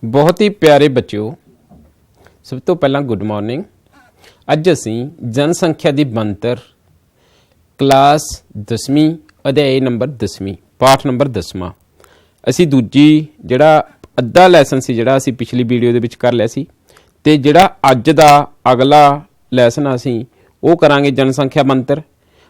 बहुत ही प्यारे बच्चों, सब तो पहला गुड मॉर्निंग। अज असी जनसंख्या की बनतर क्लास 10वीं अध्याय नंबर 10वीं पाठ नंबर 10वां असी दूजी जिहड़ा अद्धा लैसन सी जिहड़ा असी पिछली वीडियो दे विच कर लिया सी ते जिहड़ा अज दा अगला लैसन असी वो करांगे जनसंख्या बनतर।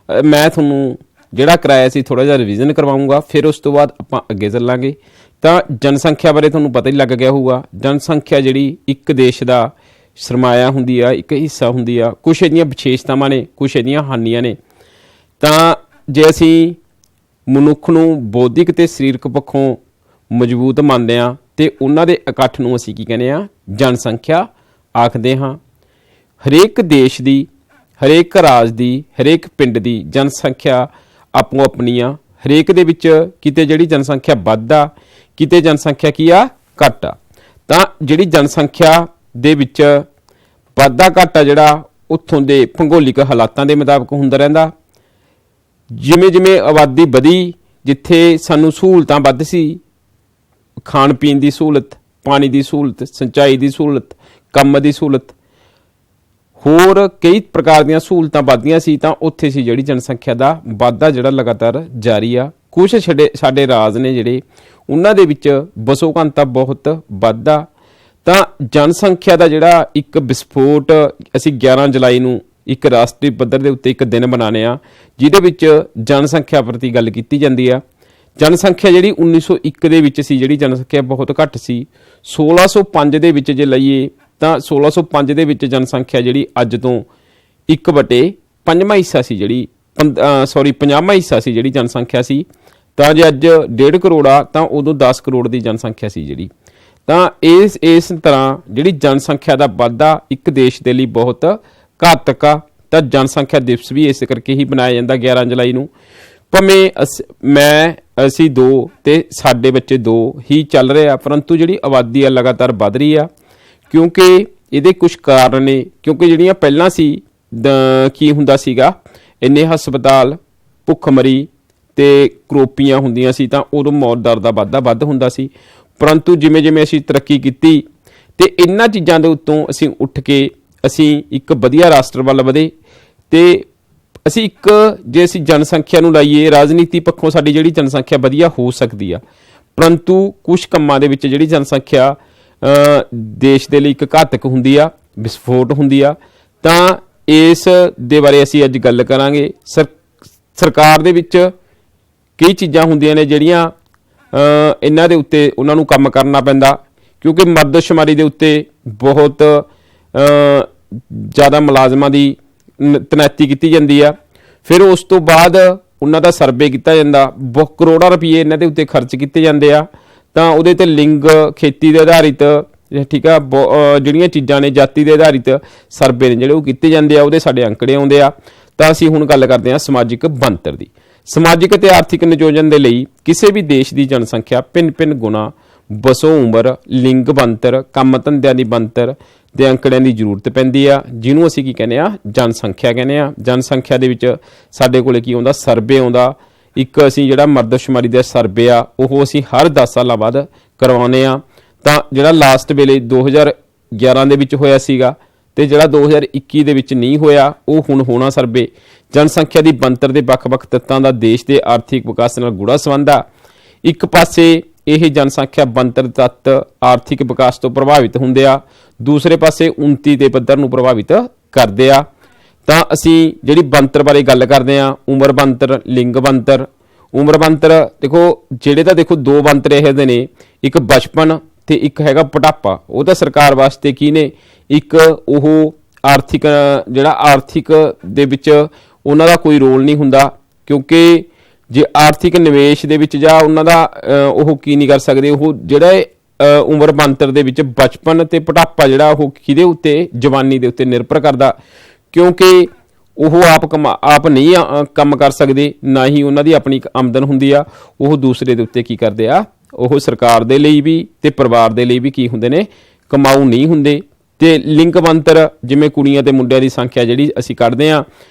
मैं तुहानूं जिहड़ा कराया सी थोड़ा जिहा रिविजन करवाऊँगा, फिर उस तो बाद आपां अगे चलांगे। तां जनसंख्या बारे तुहानूं पता ही लग गया होऊगा। जनसंख्या जिहड़ी एक देश दा सरमाया हुंदी आ, एक हिस्सा हुंदी आ। कुछ इहदियां विशेषतावां ने, कुछ इहदियां हानियां ने। तां जे असीं मनुੱਖ ਨੂੰ बौद्धिक ते ਸਰੀਰਕ ਪੱਖੋਂ मजबूत ਮੰਨਦੇ ਹਾਂ ਤੇ ਉਹਨਾਂ ਦੇ ਇਕੱਠ ਨੂੰ ਅਸੀਂ ਕੀ ਕਹਿੰਦੇ ਆ, ਜਨਸੰਖਿਆ ਆਖਦੇ ਹਾਂ। ਹਰੇਕ ਦੇਸ਼ ਦੀ, ਹਰੇਕ ਰਾਜ ਦੀ, ਹਰੇਕ ਪਿੰਡ ਦੀ ਜਨਸੰਖਿਆ ਆਪੋ ਆਪਣੀ ਆ। ਹਰੇਕ ਦੇ ਵਿੱਚ ਕਿਤੇ ਜਿਹੜੀ ਜਨਸੰਖਿਆ ਵੱਧ ਆ, ਕਿਤੇ ਜਨਸੰਖਿਆ ਕੀ ਆ, ਘੱਟ ਆ। ਤਾਂ ਜਿਹੜੀ ਜਨਸੰਖਿਆ ਦੇ ਵਿੱਚ ਵਾਧਾ ਘਾਟਾ ਜਿਹੜਾ ਉੱਥੋਂ ਦੇ ਭੂਗੋਲਿਕ ਹਾਲਾਤਾਂ ਦੇ ਮੁਤਾਬਕ ਹੁੰਦਾ ਰਹਿੰਦਾ। ਜਿਵੇਂ ਜਿਵੇਂ ਆਬਾਦੀ ਵਧੀ, ਜਿੱਥੇ ਸਾਨੂੰ ਸਹੂਲਤਾਂ ਵੱਧ ਸੀ, ਖਾਣ ਪੀਣ ਦੀ ਸਹੂਲਤ, ਪਾਣੀ ਦੀ ਸਹੂਲਤ, ਸਿੰਚਾਈ ਦੀ ਸਹੂਲਤ, ਕੰਮ ਦੀ ਸਹੂਲਤ, ਹੋਰ ਕਈ ਪ੍ਰਕਾਰ ਦੀਆਂ ਸਹੂਲਤਾਂ ਵੱਧਦੀਆਂ ਸੀ, ਤਾਂ ਉੱਥੇ ਸੀ ਜਿਹੜੀ ਜਨਸੰਖਿਆ ਦਾ ਵਾਧਾ ਜਿਹੜਾ ਲਗਾਤਾਰ ਜਾਰੀ ਆ। ਕੁਛ ਸਾਡੇ ਰਾਜ ਨੇ ਜਿਹੜੇ ਉਹਨਾਂ ਦੇ ਵਿੱਚ ਵਸੋਂ ਘਣਤਾ ਬਹੁਤ ਵੱਧ ਆ। ਤਾਂ ਜਨਸੰਖਿਆ ਦਾ ਜਿਹੜਾ ਇੱਕ ਵਿਸਫੋਟ ਅਸੀਂ 11 ਜੁਲਾਈ ਨੂੰ ਇੱਕ ਰਾਸ਼ਟਰੀ ਪੱਧਰ ਦੇ ਉੱਤੇ ਇੱਕ ਦਿਨ ਮਨਾਉਂਦੇ ਆ, ਜਿਹਦੇ ਵਿੱਚ ਜਨਸੰਖਿਆ ਪ੍ਰਤੀ ਗੱਲ ਕੀਤੀ ਜਾਂਦੀ ਆ। ਜਨਸੰਖਿਆ ਜਿਹੜੀ 1901 ਦੇ ਵਿੱਚ ਸੀ, ਜਿਹੜੀ ਜਨਸੰਖਿਆ ਬਹੁਤ ਘੱਟ ਸੀ। 1605 ਦੇ ਵਿੱਚ ਜੇ ਲਈਏ ਤਾਂ 1605 ਦੇ ਵਿੱਚ ਜਨਸੰਖਿਆ ਜਿਹੜੀ ਅੱਜ ਤੋਂ 1/5ਵਾਂ ਹਿੱਸਾ ਸੀ, ਜਿਹੜੀ 50ਵਾਂ ਹਿੱਸਾ ਸੀ ਜਿਹੜੀ ਜਨਸੰਖਿਆ ਸੀ। ਤਾਂ ਜੇ ਅੱਜ 1.5 ਕਰੋੜ ਆ ਤਾਂ ਉਦੋਂ 10 ਕਰੋੜ ਦੀ ਜਨਸੰਖਿਆ ਸੀ ਜਿਹੜੀ। ਤਾਂ ਇਸ ਤਰ੍ਹਾਂ ਜਿਹੜੀ ਜਨਸੰਖਿਆ ਦਾ ਵਾਧਾ ਇੱਕ ਦੇਸ਼ ਦੇ ਲਈ ਬਹੁਤ ਘਾਤਕ ਆ। ਤਾਂ ਜਨਸੰਖਿਆ ਦਿਵਸ ਵੀ ਇਸ ਕਰਕੇ ਹੀ ਬਣਾਇਆ ਜਾਂਦਾ 11 ਜੁਲਾਈ ਨੂੰ। ਭਾਵੇਂ ਅਸੀਂ 2 ਤੇ ਸਾਡੇ ਬੱਚੇ 2 ਹੀ ਚੱਲ ਰਹੇ ਆ, ਪਰੰਤੂ ਜਿਹੜੀ ਆਬਾਦੀ ਆ ਲਗਾਤਾਰ ਵੱਧ ਰਹੀ ਆ, ਕਿਉਂਕਿ ਇਹਦੇ ਕੁਝ ਕਾਰਨ ਨੇ। ਕਿਉਂਕਿ ਜਿਹੜੀਆਂ ਪਹਿਲਾਂ ਸੀ ਕੀ ਹੁੰਦਾ ਸੀਗਾ, ਇੰਨੇ ਹਸਪਤਾਲ, ਭੁੱਖਮਰੀ ਤੇ ਕਰੋਪੀਆਂ ਹੁੰਦੀਆਂ ਸੀ, ਤਾਂ ਉਦੋਂ ਮੌਤ ਦਰ ਦਾ ਵਾਧਾ ਵੱਧ ਹੁੰਦਾ ਸੀ। ਪਰੰਤੂ ਜਿਵੇਂ ਜਿਵੇਂ ਅਸੀਂ ਤਰੱਕੀ ਕੀਤੀ ਤੇ ਇਹਨਾਂ ਚੀਜ਼ਾਂ ਦੇ ਉੱਤੋਂ ਅਸੀਂ ਉੱਠ ਕੇ ਅਸੀਂ ਇੱਕ ਵਧੀਆ ਰਾਸ਼ਟਰ ਵੱਲ ਵਧੇ। ਤੇ ਅਸੀਂ ਜੇ ਅਸੀਂ ਜਨਸੰਖਿਆ ਨੂੰ ਲਾਈਏ, ਰਾਜਨੀਤੀ ਪੱਖੋਂ ਸਾਡੀ ਜਿਹੜੀ ਜਨਸੰਖਿਆ ਵਧੀਆ ਹੋ ਸਕਦੀ ਆ, ਪਰੰਤੂ ਕੁਛ ਕੰਮਾਂ ਦੇ ਵਿੱਚ ਜਿਹੜੀ ਜਨਸੰਖਿਆ ਦੇਸ਼ ਦੇ ਲਈ ਇੱਕ ਘਾਤਕ ਹੁੰਦੀ ਆ, ਵਿਸਫੋਟ ਹੁੰਦੀ ਆ। ਤਾਂ ਇਸ ਦੇ ਬਾਰੇ ਅਸੀਂ ਅੱਜ ਗੱਲ ਕਰਾਂਗੇ। ਸਰਕਾਰ ਦੇ ਵਿੱਚ ਕਈ ਚੀਜ਼ਾਂ ਹੁੰਦੀਆਂ ਨੇ ਜਿਹੜੀਆਂ ਇਹਨਾਂ ਦੇ ਉੱਤੇ ਉਹਨਾਂ ਨੂੰ ਕੰਮ ਕਰਨਾ ਪੈਂਦਾ, ਕਿਉਂਕਿ ਮਰਦਸ਼ੁਮਾਰੀ ਦੇ ਉੱਤੇ ਬਹੁਤ ਜ਼ਿਆਦਾ ਮੁਲਾਜ਼ਮਾਂ ਦੀ ਤੈਨਾਤੀ ਕੀਤੀ ਜਾਂਦੀ ਆ। ਫਿਰ ਉਸ ਤੋਂ ਬਾਅਦ ਉਹਨਾਂ ਦਾ ਸਰਵੇ ਕੀਤਾ ਜਾਂਦਾ, ਬਹੁਤ ਕਰੋੜਾਂ ਰੁਪਏ ਇਹਨਾਂ ਦੇ ਉੱਤੇ ਖਰਚ ਕੀਤੇ ਜਾਂਦੇ ਆ। ਤਾਂ ਉਹਦੇ ਤੇ ਲਿੰਗ, ਖੇਤੀ ਦੇ ਆਧਾਰਿਤ, ਠੀਕ ਆ, ਜਿਹੜੀਆਂ ਚੀਜ਼ਾਂ ਨੇ ਜਾਤੀ ਦੇ ਆਧਾਰਿਤ ਸਰਵੇ ਨੇ ਜਿਹੜੇ ਉਹ ਕੀਤੇ ਜਾਂਦੇ ਆ, ਉਹਦੇ ਸਾਡੇ ਅੰਕੜੇ ਆਉਂਦੇ ਆ। ਤਾਂ ਅਸੀਂ ਹੁਣ ਗੱਲ ਕਰਦੇ ਹਾਂ ਸਮਾਜਿਕ ਬਣਤਰ ਦੀ। ਸਮਾਜਿਕ ਅਤੇ ਆਰਥਿਕ ਨਿਯੋਜਨ ਦੇ ਲਈ ਕਿਸੇ ਵੀ ਦੇਸ਼ ਦੀ ਜਨਸੰਖਿਆ ਭਿੰਨ-ਭਿੰਨ ਗੁਣਾ, ਵਸੋਂ, ਉਮਰ, ਲਿੰਗ ਬਣਤਰ, ਕੰਮ ਧੰਦਿਆਂ ਦੀ ਬਣਤਰ ਦੇ ਅੰਕੜਿਆਂ ਦੀ ਜ਼ਰੂਰਤ ਪੈਂਦੀ ਆ, ਜਿਹਨੂੰ ਅਸੀਂ ਕੀ ਕਹਿੰਦੇ ਆ, ਜਨਸੰਖਿਆ ਕਹਿੰਦੇ ਆ। ਜਨਸੰਖਿਆ ਦੇ ਵਿੱਚ ਸਾਡੇ ਕੋਲੇ ਕੀ ਆਉਂਦਾ, ਸਰਵੇ ਆਉਂਦਾ। ਇੱਕ ਅਸੀਂ ਜਿਹੜਾ ਮਰਦਸ਼ੁਮਾਰੀ ਦਾ ਸਰਵੇ ਆ ਉਹ ਅਸੀਂ ਹਰ 10 ਸਾਲਾਂ ਬਾਅਦ ਕਰਵਾਉਂਦੇ ਆ। ਤਾਂ ਜਿਹੜਾ ਲਾਸਟ ਵੇਲੇ 2011 ਦੇ ਵਿੱਚ ਹੋਇਆ ਸੀਗਾ ਤੇ ਜਿਹੜਾ 2021 ਦੇ ਵਿੱਚ ਨਹੀਂ ਹੋਇਆ, ਉਹ ਹੁਣ ਹੋਣਾ ਸਰਵੇ। ਜਨਸੰਖਿਆ ਦੀ ਬਣਤਰ ਦੇ ਵੱਖ-ਵੱਖ ਤੱਤਾਂ ਦਾ ਦੇਸ਼ ਦੇ ਆਰਥਿਕ ਵਿਕਾਸ ਨਾਲ ਗੂੜਾ ਸੰਬੰਧ ਆ। ਇੱਕ ਪਾਸੇ ਇਹ ਜਨਸੰਖਿਆ ਬਣਤਰ ਤੱਤ ਆਰਥਿਕ ਵਿਕਾਸ ਤੋਂ ਪ੍ਰਭਾਵਿਤ ਹੁੰਦੇ ਆ, ਦੂਸਰੇ ਪਾਸੇ ਉੱਨਤੀ ਦੇ ਪੱਧਰ ਨੂੰ ਪ੍ਰਭਾਵਿਤ ਕਰਦੇ ਆ। ਤਾਂ ਅਸੀਂ ਜਿਹੜੀ ਬਣਤਰ ਬਾਰੇ ਗੱਲ ਕਰਦੇ ਆ, ਉਮਰ ਬਣਤਰ, ਲਿੰਗ ਬਣਤਰ। ਉਮਰ ਬਣਤਰ ਦੇਖੋ, ਜਿਹੜੇ ਤਾਂ ਦੇਖੋ 2 ਬਣਤਰ ਇਹਦੇ ਨੇ, ਇੱਕ ਬਚਪਨ ਤੇ ਇੱਕ ਹੈਗਾ ਬੁਢਾਪਾ। ਉਹ ਤਾਂ ਸਰਕਾਰ ਵਾਸਤੇ ਕੀ ਨੇ, ਇੱਕ ਉਹ ਆਰਥਿਕ, ਜਿਹੜਾ ਆਰਥਿਕ ਦੇ ਵਿੱਚ ਉਹਨਾਂ ਦਾ ਕੋਈ ਰੋਲ ਨਹੀਂ ਹੁੰਦਾ, ਕਿਉਂਕਿ ਜੇ ਆਰਥਿਕ ਨਿਵੇਸ਼ ਦੇ ਵਿੱਚ ਜਾਂ ਉਹਨਾਂ ਦਾ ਉਹ ਕੀ ਨਹੀਂ ਕਰ ਸਕਦੇ। ਉਹ ਜਿਹੜਾ ਉਮਰ ਬਣਤਰ ਦੇ ਵਿੱਚ ਬਚਪਨ ਤੇ ਬੁਢਾਪਾ ਜਿਹੜਾ ਉਹ ਕਿਹਦੇ ਉੱਤੇ, ਜਵਾਨੀ ਦੇ ਉੱਤੇ ਨਿਰਭਰ ਕਰਦਾ, ਕਿਉਂਕਿ ਉਹ ਆਪ ਨਹੀਂ ਕੰਮ ਕਰ ਸਕਦੇ, ਨਾ ਹੀ ਉਹਨਾਂ ਦੀ ਆਪਣੀ ਇੱਕ ਆਮਦਨ ਹੁੰਦੀ ਆ। ਉਹ ਦੂਸਰੇ ਦੇ ਉੱਤੇ ਕੀ ਕਰਦੇ ਆ, ਉਹ ਸਰਕਾਰ ਦੇ ਲਈ ਵੀ ਤੇ ਪਰਿਵਾਰ ਦੇ ਲਈ ਵੀ ਕੀ ਹੁੰਦੇ ਨੇ, ਕਮਾਊ ਨਹੀਂ ਹੁੰਦੇ। ਤੇ ਲਿੰਗ ਬਣਤਰ, ਜਿਵੇਂ ਕੁੜੀਆਂ ਤੇ ਮੁੰਡਿਆਂ ਦੀ ਸੰਖਿਆ ਜਿਹੜੀ ਅਸੀਂ ਕੱਢਦੇ ਹਾਂ,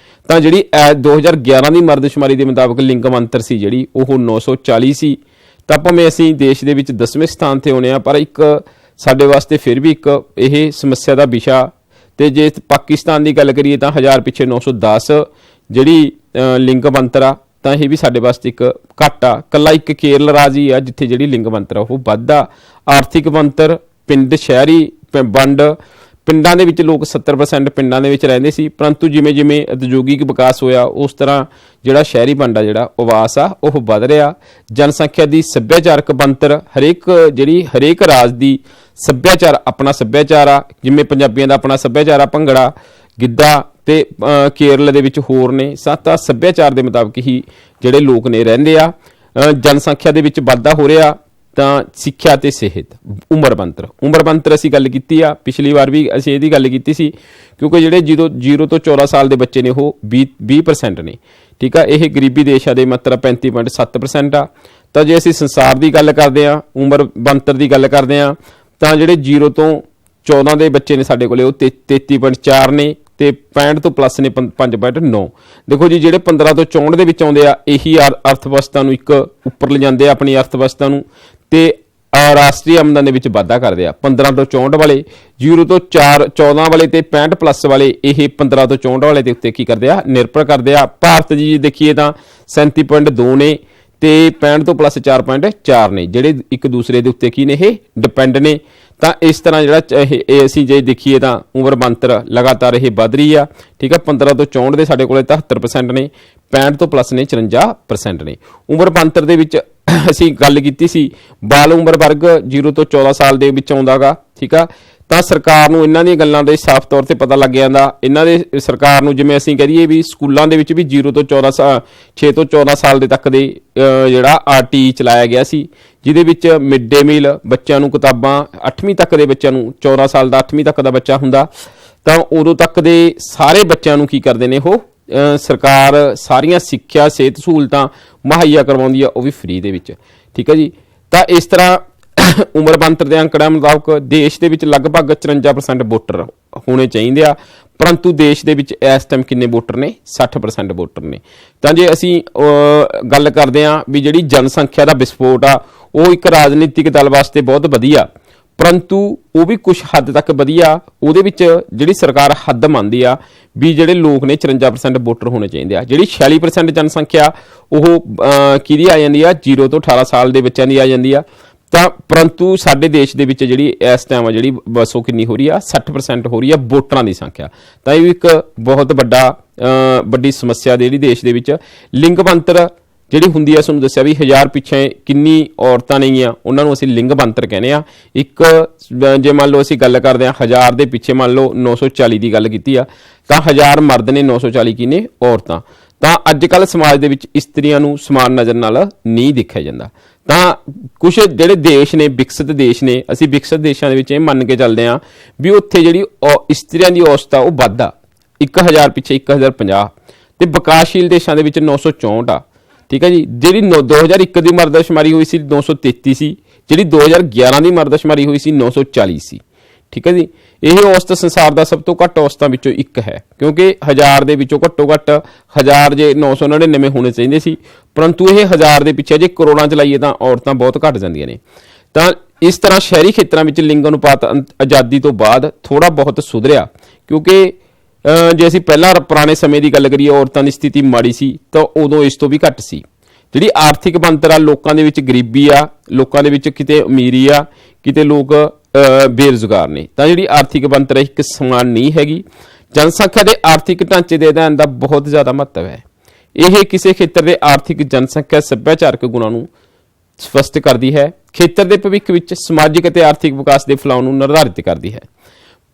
ਤਾਂ ਜਿਹੜੀ 2011 ਦੀ ਮਰਦਸ਼ੁਮਾਰੀ ਦੇ ਮੁਤਾਬਕ ਲਿੰਗ ਬਣਤਰ ਸੀ ਜਿਹੜੀ ਉਹ 940 ਸੀ। ਤਾਂ ਭਾਵੇਂ ਅਸੀਂ ਦੇਸ਼ ਦੇ ਵਿੱਚ 10ਵੇਂ ਸਥਾਨ ਤੇ ਆਉਣੇ ਆ, ਪਰ ਇੱਕ ਸਾਡੇ ਵਾਸਤੇ ਫਿਰ ਵੀ ਇੱਕ ਇਹ ਸਮੱਸਿਆ ਦਾ ਵਿਸ਼ਾ। ਤੇ ਜੇ ਪਾਕਿਸਤਾਨ ਦੀ ਗੱਲ ਕਰੀਏ ਤਾਂ 1000 ਪਿੱਛੇ 910 ਜਿਹੜੀ ਲਿੰਗ ਬਣਤਰ ਆ, ਤਾਂ ਇਹ ਵੀ ਸਾਡੇ ਵਾਸਤੇ ਇੱਕ ਘੱਟ ਆ। ਕੱਲਾ ਇੱਕ ਕੇਰਲ ਰਾਜ ਹੀ ਆ ਜਿੱਥੇ ਜਿਹੜੀ ਲਿੰਗ ਬਣਤਰ ਆ ਉਹ ਵੱਧ ਆ। ਆਰਥਿਕ ਬਣਤਰ, ਪਿੰਡ ਸ਼ਹਿਰੀ ਵੰਡ, ਪਿੰਡਾਂ ਦੇ ਵਿੱਚ ਲੋਕ 70% ਪਿੰਡਾਂ ਦੇ ਵਿੱਚ ਰਹਿੰਦੇ ਸੀ, ਪਰੰਤੂ ਜਿਵੇਂ ਜਿਵੇਂ ਉਦਯੋਗਿਕ ਵਿਕਾਸ ਹੋਇਆ ਉਸ ਤਰ੍ਹਾਂ ਜਿਹੜਾ ਸ਼ਹਿਰੀ ਵੰਡ ਆ, ਜਿਹੜਾ ਆਵਾਸ ਆ, ਉਹ ਵੱਧ ਰਿਹਾ। ਜਨਸੰਖਿਆ ਦੀ ਸੱਭਿਆਚਾਰਕ ਬਣਤਰ, ਹਰੇਕ ਰਾਜ ਦੀ ਸੱਭਿਆਚਾਰ ਆਪਣਾ ਸੱਭਿਆਚਾਰ ਆ। ਜਿਵੇਂ ਪੰਜਾਬੀਆਂ ਦਾ ਆਪਣਾ ਸੱਭਿਆਚਾਰ ਆ ਭੰਗੜਾ, ਗਿੱਧਾ, ਤੇ ਕੇਰਲ ਦੇ ਵਿੱਚ ਹੋਰ ਨੇ। ਤਾਂ ਸੱਭਿਆਚਾਰ ਦੇ ਮੁਤਾਬਕ ਹੀ ਜਿਹੜੇ ਲੋਕ ਨੇ ਰਹਿੰਦੇ ਆ। ਜਨਸੰਖਿਆ ਦੇ ਵਿੱਚ ਵਾਧਾ ਹੋ ਰਿਹਾ। ਤਾਂ ਸਿੱਖਿਆ ਤੇ ਸਿਹਤ, ਉਮਰ ਬਣਤਰ ਅਸੀਂ ਗੱਲ ਕੀਤੀ ਆ, ਪਿਛਲੀ ਵਾਰ ਵੀ ਅਸੀਂ ਇਹਦੀ ਗੱਲ ਕੀਤੀ ਸੀ, ਕਿਉਂਕਿ ਜਿਹੜੇ 0 ਤੋਂ 14 ਸਾਲ ਦੇ ਬੱਚੇ ਨੇ ਉਹ 20% ਨੇ। ਠੀਕ ਆ, ਇਹ ਗਰੀਬੀ ਦੇਸ਼ਾਂ ਦੇ ਮਾਤਰਾ 35.7% ਆ। ਤਾਂ ਜੇ ਅਸੀਂ ਸੰਸਾਰ ਦੀ ਗੱਲ ਕਰਦੇ ਆ, ਉਮਰ ਬਣਤਰ ਦੀ ਗੱਲ ਕਰਦੇ ਆ, ਤਾਂ ਜਿਹੜੇ 0 ਤੋਂ 14 ਦੇ ਬੱਚੇ ਨੇ ਸਾਡੇ ਕੋਲੇ ਉਹ 33.4 ਨੇ, ਤੇ 65 ਤੋਂ ਪਲੱਸ ਨੇ 5.9। ਦੇਖੋ ਜੀ, ਜਿਹੜੇ 15 ਤੋਂ 64 ਦੇ ਵਿੱਚ ਆਉਂਦੇ ਆ, ਇਹੀ ਅਰਥ ਵਿਵਸਥਾ ਨੂੰ ਇੱਕ ਉੱਪਰ ਲਿਜਾਂਦੇ ਆ, ਆਪਣੀ ਅਰਥ ਵਿਵਸਥਾ ਨੂੰ, ਤੇ ਰਾਸ਼ਟਰੀ ਆਮਦਨ ਦੇ ਵਿੱਚ ਵਾਧਾ ਕਰਦੇ ਆ। 15 ਤੋਂ 64 ਵਾਲੇ, 0 ਤੋਂ 14 ਵਾਲੇ ਤੇ 65 ਪਲੱਸ ਵਾਲੇ, ਇਹ 15 ਤੋਂ 64 ਵਾਲੇ ਦੇ ਉੱਤੇ ਕੀ ਕਰਦੇ ਆ, ਨਿਰਭਰ ਕਰਦੇ ਆ। ਭਾਰਤ ਜੀ ਦੇਖੀਏ ਤਾਂ 37.2 ਨੇ, ਤੇ 65 ਤੋਂ ਪਲੱਸ 4.4 ਨੇ, ਜਿਹੜੇ ਇੱਕ ਦੂਸਰੇ ਦੇ ਉੱਤੇ ਕੀ ਨੇ, ਇਹ ਡਿਪੈਂਡ ਨੇ। ਤਾਂ ਇਸ ਤਰ੍ਹਾਂ ਜਿਹੜਾ ਇਹ ਅਸੀਂ ਜੇ ਦੇਖੀਏ ਤਾਂ ਉਮਰ ਬਣਤਰ ਲਗਾਤਾਰ ਇਹ ਵੱਧ ਰਹੀ ਆ। ਠੀਕ ਆ, 15 ਤੋਂ 64 ਦੇ ਸਾਡੇ ਕੋਲੇ 73% ਨੇ, 65 ਤੋਂ ਪਲੱਸ ਨੇ 54% ਨੇ। ਉਮਰ ਬਣਤਰ ਦੇ ਵਿੱਚ ਅਸੀਂ ਗੱਲ ਕੀਤੀ ਸੀ, ਬਾਲ ਉਮਰ ਵਰਗ 0 ਤੋਂ 14 ਸਾਲ ਦੇ ਵਿੱਚ ਆਉਂਦਾ ਗਾ। ਠੀਕ ਆ, ਤਾਂ ਸਰਕਾਰ ਨੂੰ ਇਹਨਾਂ ਦੀਆਂ ਗੱਲਾਂ ਦੇ ਸਾਫ਼ ਤੌਰ ਤੇ ਪਤਾ ਲੱਗ ਜਾਂਦਾ। ਇਹਨਾਂ ਦੇ ਸਰਕਾਰ ਨੂੰ ਜਿਵੇਂ ਅਸੀਂ ਕਹਿ ਦਈਏ ਵੀ ਸਕੂਲਾਂ ਦੇ ਵਿੱਚ ਵੀ 6 ਤੋਂ 14 ਸਾਲ ਦੇ ਤੱਕ ਦੇ ਜਿਹੜਾ RTE ਚਲਾਇਆ ਗਿਆ ਸੀ, ਜਿਹਦੇ ਵਿੱਚ ਮਿਡ ਡੇ ਮੀਲ, ਬੱਚਿਆਂ ਨੂੰ ਕਿਤਾਬਾਂ 8ਵੀਂ ਤੱਕ ਦੇ ਬੱਚਿਆਂ ਨੂੰ, 14 ਸਾਲ ਦਾ 8ਵੀਂ ਤੱਕ ਦਾ ਬੱਚਾ ਹੁੰਦਾ ਤਾਂ ਉਦੋਂ ਤੱਕ ਦੇ ਸਾਰੇ ਬੱਚਿਆਂ ਨੂੰ ਕੀ ਕਰਦੇ ਨੇ, ਉਹ ਸਰਕਾਰ ਸਾਰੀਆਂ ਸਿੱਖਿਆ ਸਿਹਤ ਸਹੂਲਤਾਂ ਮੁਹੱਈਆ ਕਰਵਾਉਂਦੀ ਆ, ਉਹ ਵੀ ਫ੍ਰੀ ਦੇ ਵਿੱਚ। ਠੀਕ ਹੈ ਜੀ, ਤਾਂ ਇਸ ਤਰ੍ਹਾਂ ਉਮਰ ਬਣਤਰ ਦੇ ਅੰਕੜਿਆਂ ਮੁਤਾਬਕ ਦੇਸ਼ ਦੇ ਵਿੱਚ ਲਗਭਗ 54% ਵੋਟਰ ਹੋਣੇ ਚਾਹੀਦੇ ਆ, ਪਰੰਤੂ ਦੇਸ਼ ਦੇ ਵਿੱਚ ਇਸ ਟਾਈਮ ਕਿੰਨੇ ਵੋਟਰ ਨੇ, 60% ਵੋਟਰ ਨੇ। ਤਾਂ ਜੇ ਅਸੀਂ ਗੱਲ ਕਰਦੇ ਹਾਂ ਵੀ ਜਿਹੜੀ ਜਨਸੰਖਿਆ ਦਾ ਵਿਸਫੋਟ ਆ, ਉਹ ਇੱਕ ਰਾਜਨੀਤਿਕ ਦਲ ਵਾਸਤੇ ਬਹੁਤ ਵਧੀਆ, ਪਰੰਤੂ ਉਹ ਵੀ ਕੁਝ ਹੱਦ ਤੱਕ ਵਧੀਆ। ਉਹਦੇ ਵਿੱਚ ਜਿਹੜੀ ਸਰਕਾਰ ਹੱਦ ਮੰਨਦੀ ਆ ਵੀ ਜਿਹੜੇ ਲੋਕ ਨੇ 54% ਵੋਟਰ ਹੋਣੇ ਚਾਹੀਦੇ ਆ। ਜਿਹੜੀ 46% ਜਨਸੰਖਿਆ ਉਹ ਕਿਹਦੀ ਆ ਜਾਂਦੀ ਆ, 0 ਤੋਂ 18 ਸਾਲ ਦੇ ਬੱਚਿਆਂ ਦੀ ਆ ਜਾਂਦੀ ਆ। ਤਾਂ ਪਰੰਤੂ ਸਾਡੇ ਦੇਸ਼ ਦੇ ਵਿੱਚ ਜਿਹੜੀ ਇਸ ਟਾਈਮ ਆ ਜਿਹੜੀ ਬਸ ਉਹ ਕਿੰਨੀ ਹੋ ਰਹੀ ਆ, 60% ਹੋ ਰਹੀ ਆ ਵੋਟਰਾਂ ਦੀ ਸੰਖਿਆ। ਤਾਂ ਇਹ ਇੱਕ ਬਹੁਤ ਵੱਡੀ ਸਮੱਸਿਆ ਜਿਹੜੀ ਦੇਸ਼ ਦੇ ਵਿੱਚ ਲਿੰਗ ਬਣਤਰ ਜਿਹੜੀ ਹੁੰਦੀ ਆ। ਤੁਹਾਨੂੰ ਦੱਸਿਆ ਵੀ 1000 ਪਿੱਛੇ ਕਿੰਨੀ ਔਰਤਾਂ ਨੇਗੀਆਂ, ਉਹਨਾਂ ਨੂੰ ਅਸੀਂ ਲਿੰਗ ਬਣਤਰ ਕਹਿੰਦੇ ਆ। ਇੱਕ ਜੇ ਮੰਨ ਲਓ ਅਸੀਂ ਗੱਲ ਕਰਦੇ ਹਾਂ 1000 ਦੇ ਪਿੱਛੇ ਮੰਨ ਲਓ 940 ਦੀ ਗੱਲ ਕੀਤੀ ਆ, ਤਾਂ 1000 ਮਰਦ ਨੇ, 940 ਕੀ ਨੇ, ਔਰਤਾਂ। ਤਾਂ ਅੱਜ ਕੱਲ੍ਹ ਸਮਾਜ ਦੇ ਵਿੱਚ ਇਸਤਰੀਆਂ ਨੂੰ ਸਮਾਨ ਨਜ਼ਰ ਨਾਲ ਨਹੀਂ ਦੇਖਿਆ ਜਾਂਦਾ। ਤਾਂ ਕੁਛ ਜਿਹੜੇ ਦੇਸ਼ ਨੇ, ਵਿਕਸਿਤ ਦੇਸ਼ ਨੇ, ਅਸੀਂ ਵਿਕਸਿਤ ਦੇਸ਼ਾਂ ਦੇ ਵਿੱਚ ਇਹ ਮੰਨ ਕੇ ਚੱਲਦੇ ਹਾਂ ਵੀ ਉੱਥੇ ਜਿਹੜੀ ਇਸਤਰੀਆਂ ਦੀ ਔਸਤ ਆ ਉਹ ਵੱਧ ਆ, 1000 ਪਿੱਛੇ 1050, ਤੇ ਵਿਕਾਸਸ਼ੀਲ ਦੇਸ਼ਾਂ ਦੇ ਵਿੱਚ 964 ਆ। ਠੀਕ ਹੈ ਜੀ, ਜਿਹੜੀ 2001 ਦੀ ਮਰਦਸ਼ੁਮਾਰੀ ਹੋਈ ਸੀ 933 ਸੀ, ਜਿਹੜੀ 2011 ਦੀ ਮਰਦਸ਼ੁਮਾਰੀ ਹੋਈ ਸੀ 940 ਸੀ। ਠੀਕ ਹੈ ਜੀ, ਇਹ ਔਸਤ ਸੰਸਾਰ ਦਾ ਸਭ ਤੋਂ ਘੱਟ ਔਸਤਾਂ ਵਿੱਚੋਂ ਇੱਕ ਹੈ, ਕਿਉਂਕਿ 1000 ਦੇ ਵਿੱਚੋਂ ਘੱਟੋ ਘੱਟ 1000 ਜੇ 999 ਹੋਣੇ ਚਾਹੀਦੇ ਸੀ, ਪਰੰਤੂ ਇਹ 1000 ਦੇ ਪਿੱਛੇ ਜੇ ਕਰੋੜਾਂ ਚਲਾਈਏ ਤਾਂ ਔਰਤਾਂ ਬਹੁਤ ਘੱਟ ਜਾਂਦੀਆਂ ਨੇ। ਤਾਂ ਇਸ ਤਰ੍ਹਾਂ ਸ਼ਹਿਰੀ ਖੇਤਰਾਂ ਵਿੱਚ ਲਿੰਗ ਅਨੁਪਾਤ ਆਜ਼ਾਦੀ ਤੋਂ ਬਾਅਦ ਥੋੜ੍ਹਾ ਬਹੁਤ ਸੁਧਰਿਆ, ਕਿਉਂਕਿ ਜੇ ਅਸੀਂ ਪਹਿਲਾਂ ਪੁਰਾਣੇ ਸਮੇਂ ਦੀ ਗੱਲ ਕਰੀਏ ਔਰਤਾਂ ਦੀ ਸਥਿਤੀ ਮਾੜੀ ਸੀ, ਤਾਂ ਉਦੋਂ ਇਸ ਤੋਂ ਵੀ ਘੱਟ ਸੀ। ਜਿਹੜੀ ਆਰਥਿਕ ਬਣਤਰ ਆ, ਲੋਕਾਂ ਦੇ ਵਿੱਚ ਗਰੀਬੀ ਆ, ਲੋਕਾਂ ਦੇ ਵਿੱਚ ਕਿਤੇ ਅਮੀਰੀ ਆ, ਕਿਤੇ ਲੋਕ ਬੇਰੁਜ਼ਗਾਰ ਨੇ। ਤਾਂ ਜਿਹੜੀ ਆਰਥਿਕ ਬਣਤਰ ਇੱਕ ਸਮਾਨ ਨਹੀਂ ਹੈਗੀ। ਜਨਸੰਖਿਆ ਦੇ ਆਰਥਿਕ ਢਾਂਚੇ ਦੇ ਅਧਿਐਨ ਦਾ ਬਹੁਤ ਜ਼ਿਆਦਾ ਮਹੱਤਵ ਹੈ। ਇਹ ਕਿਸੇ ਖੇਤਰ ਦੇ ਆਰਥਿਕ, ਜਨਸੰਖਿਆ, ਸੱਭਿਆਚਾਰਕ ਗੁਣਾਂ ਨੂੰ ਸਪਸ਼ਟ ਕਰਦੀ ਹੈ, ਖੇਤਰ ਦੇ ਭਵਿੱਖ ਵਿੱਚ ਸਮਾਜਿਕ ਅਤੇ ਆਰਥਿਕ ਵਿਕਾਸ ਦੇ ਫਲਾਅ ਨੂੰ ਨਿਰਧਾਰਿਤ ਕਰਦੀ ਹੈ।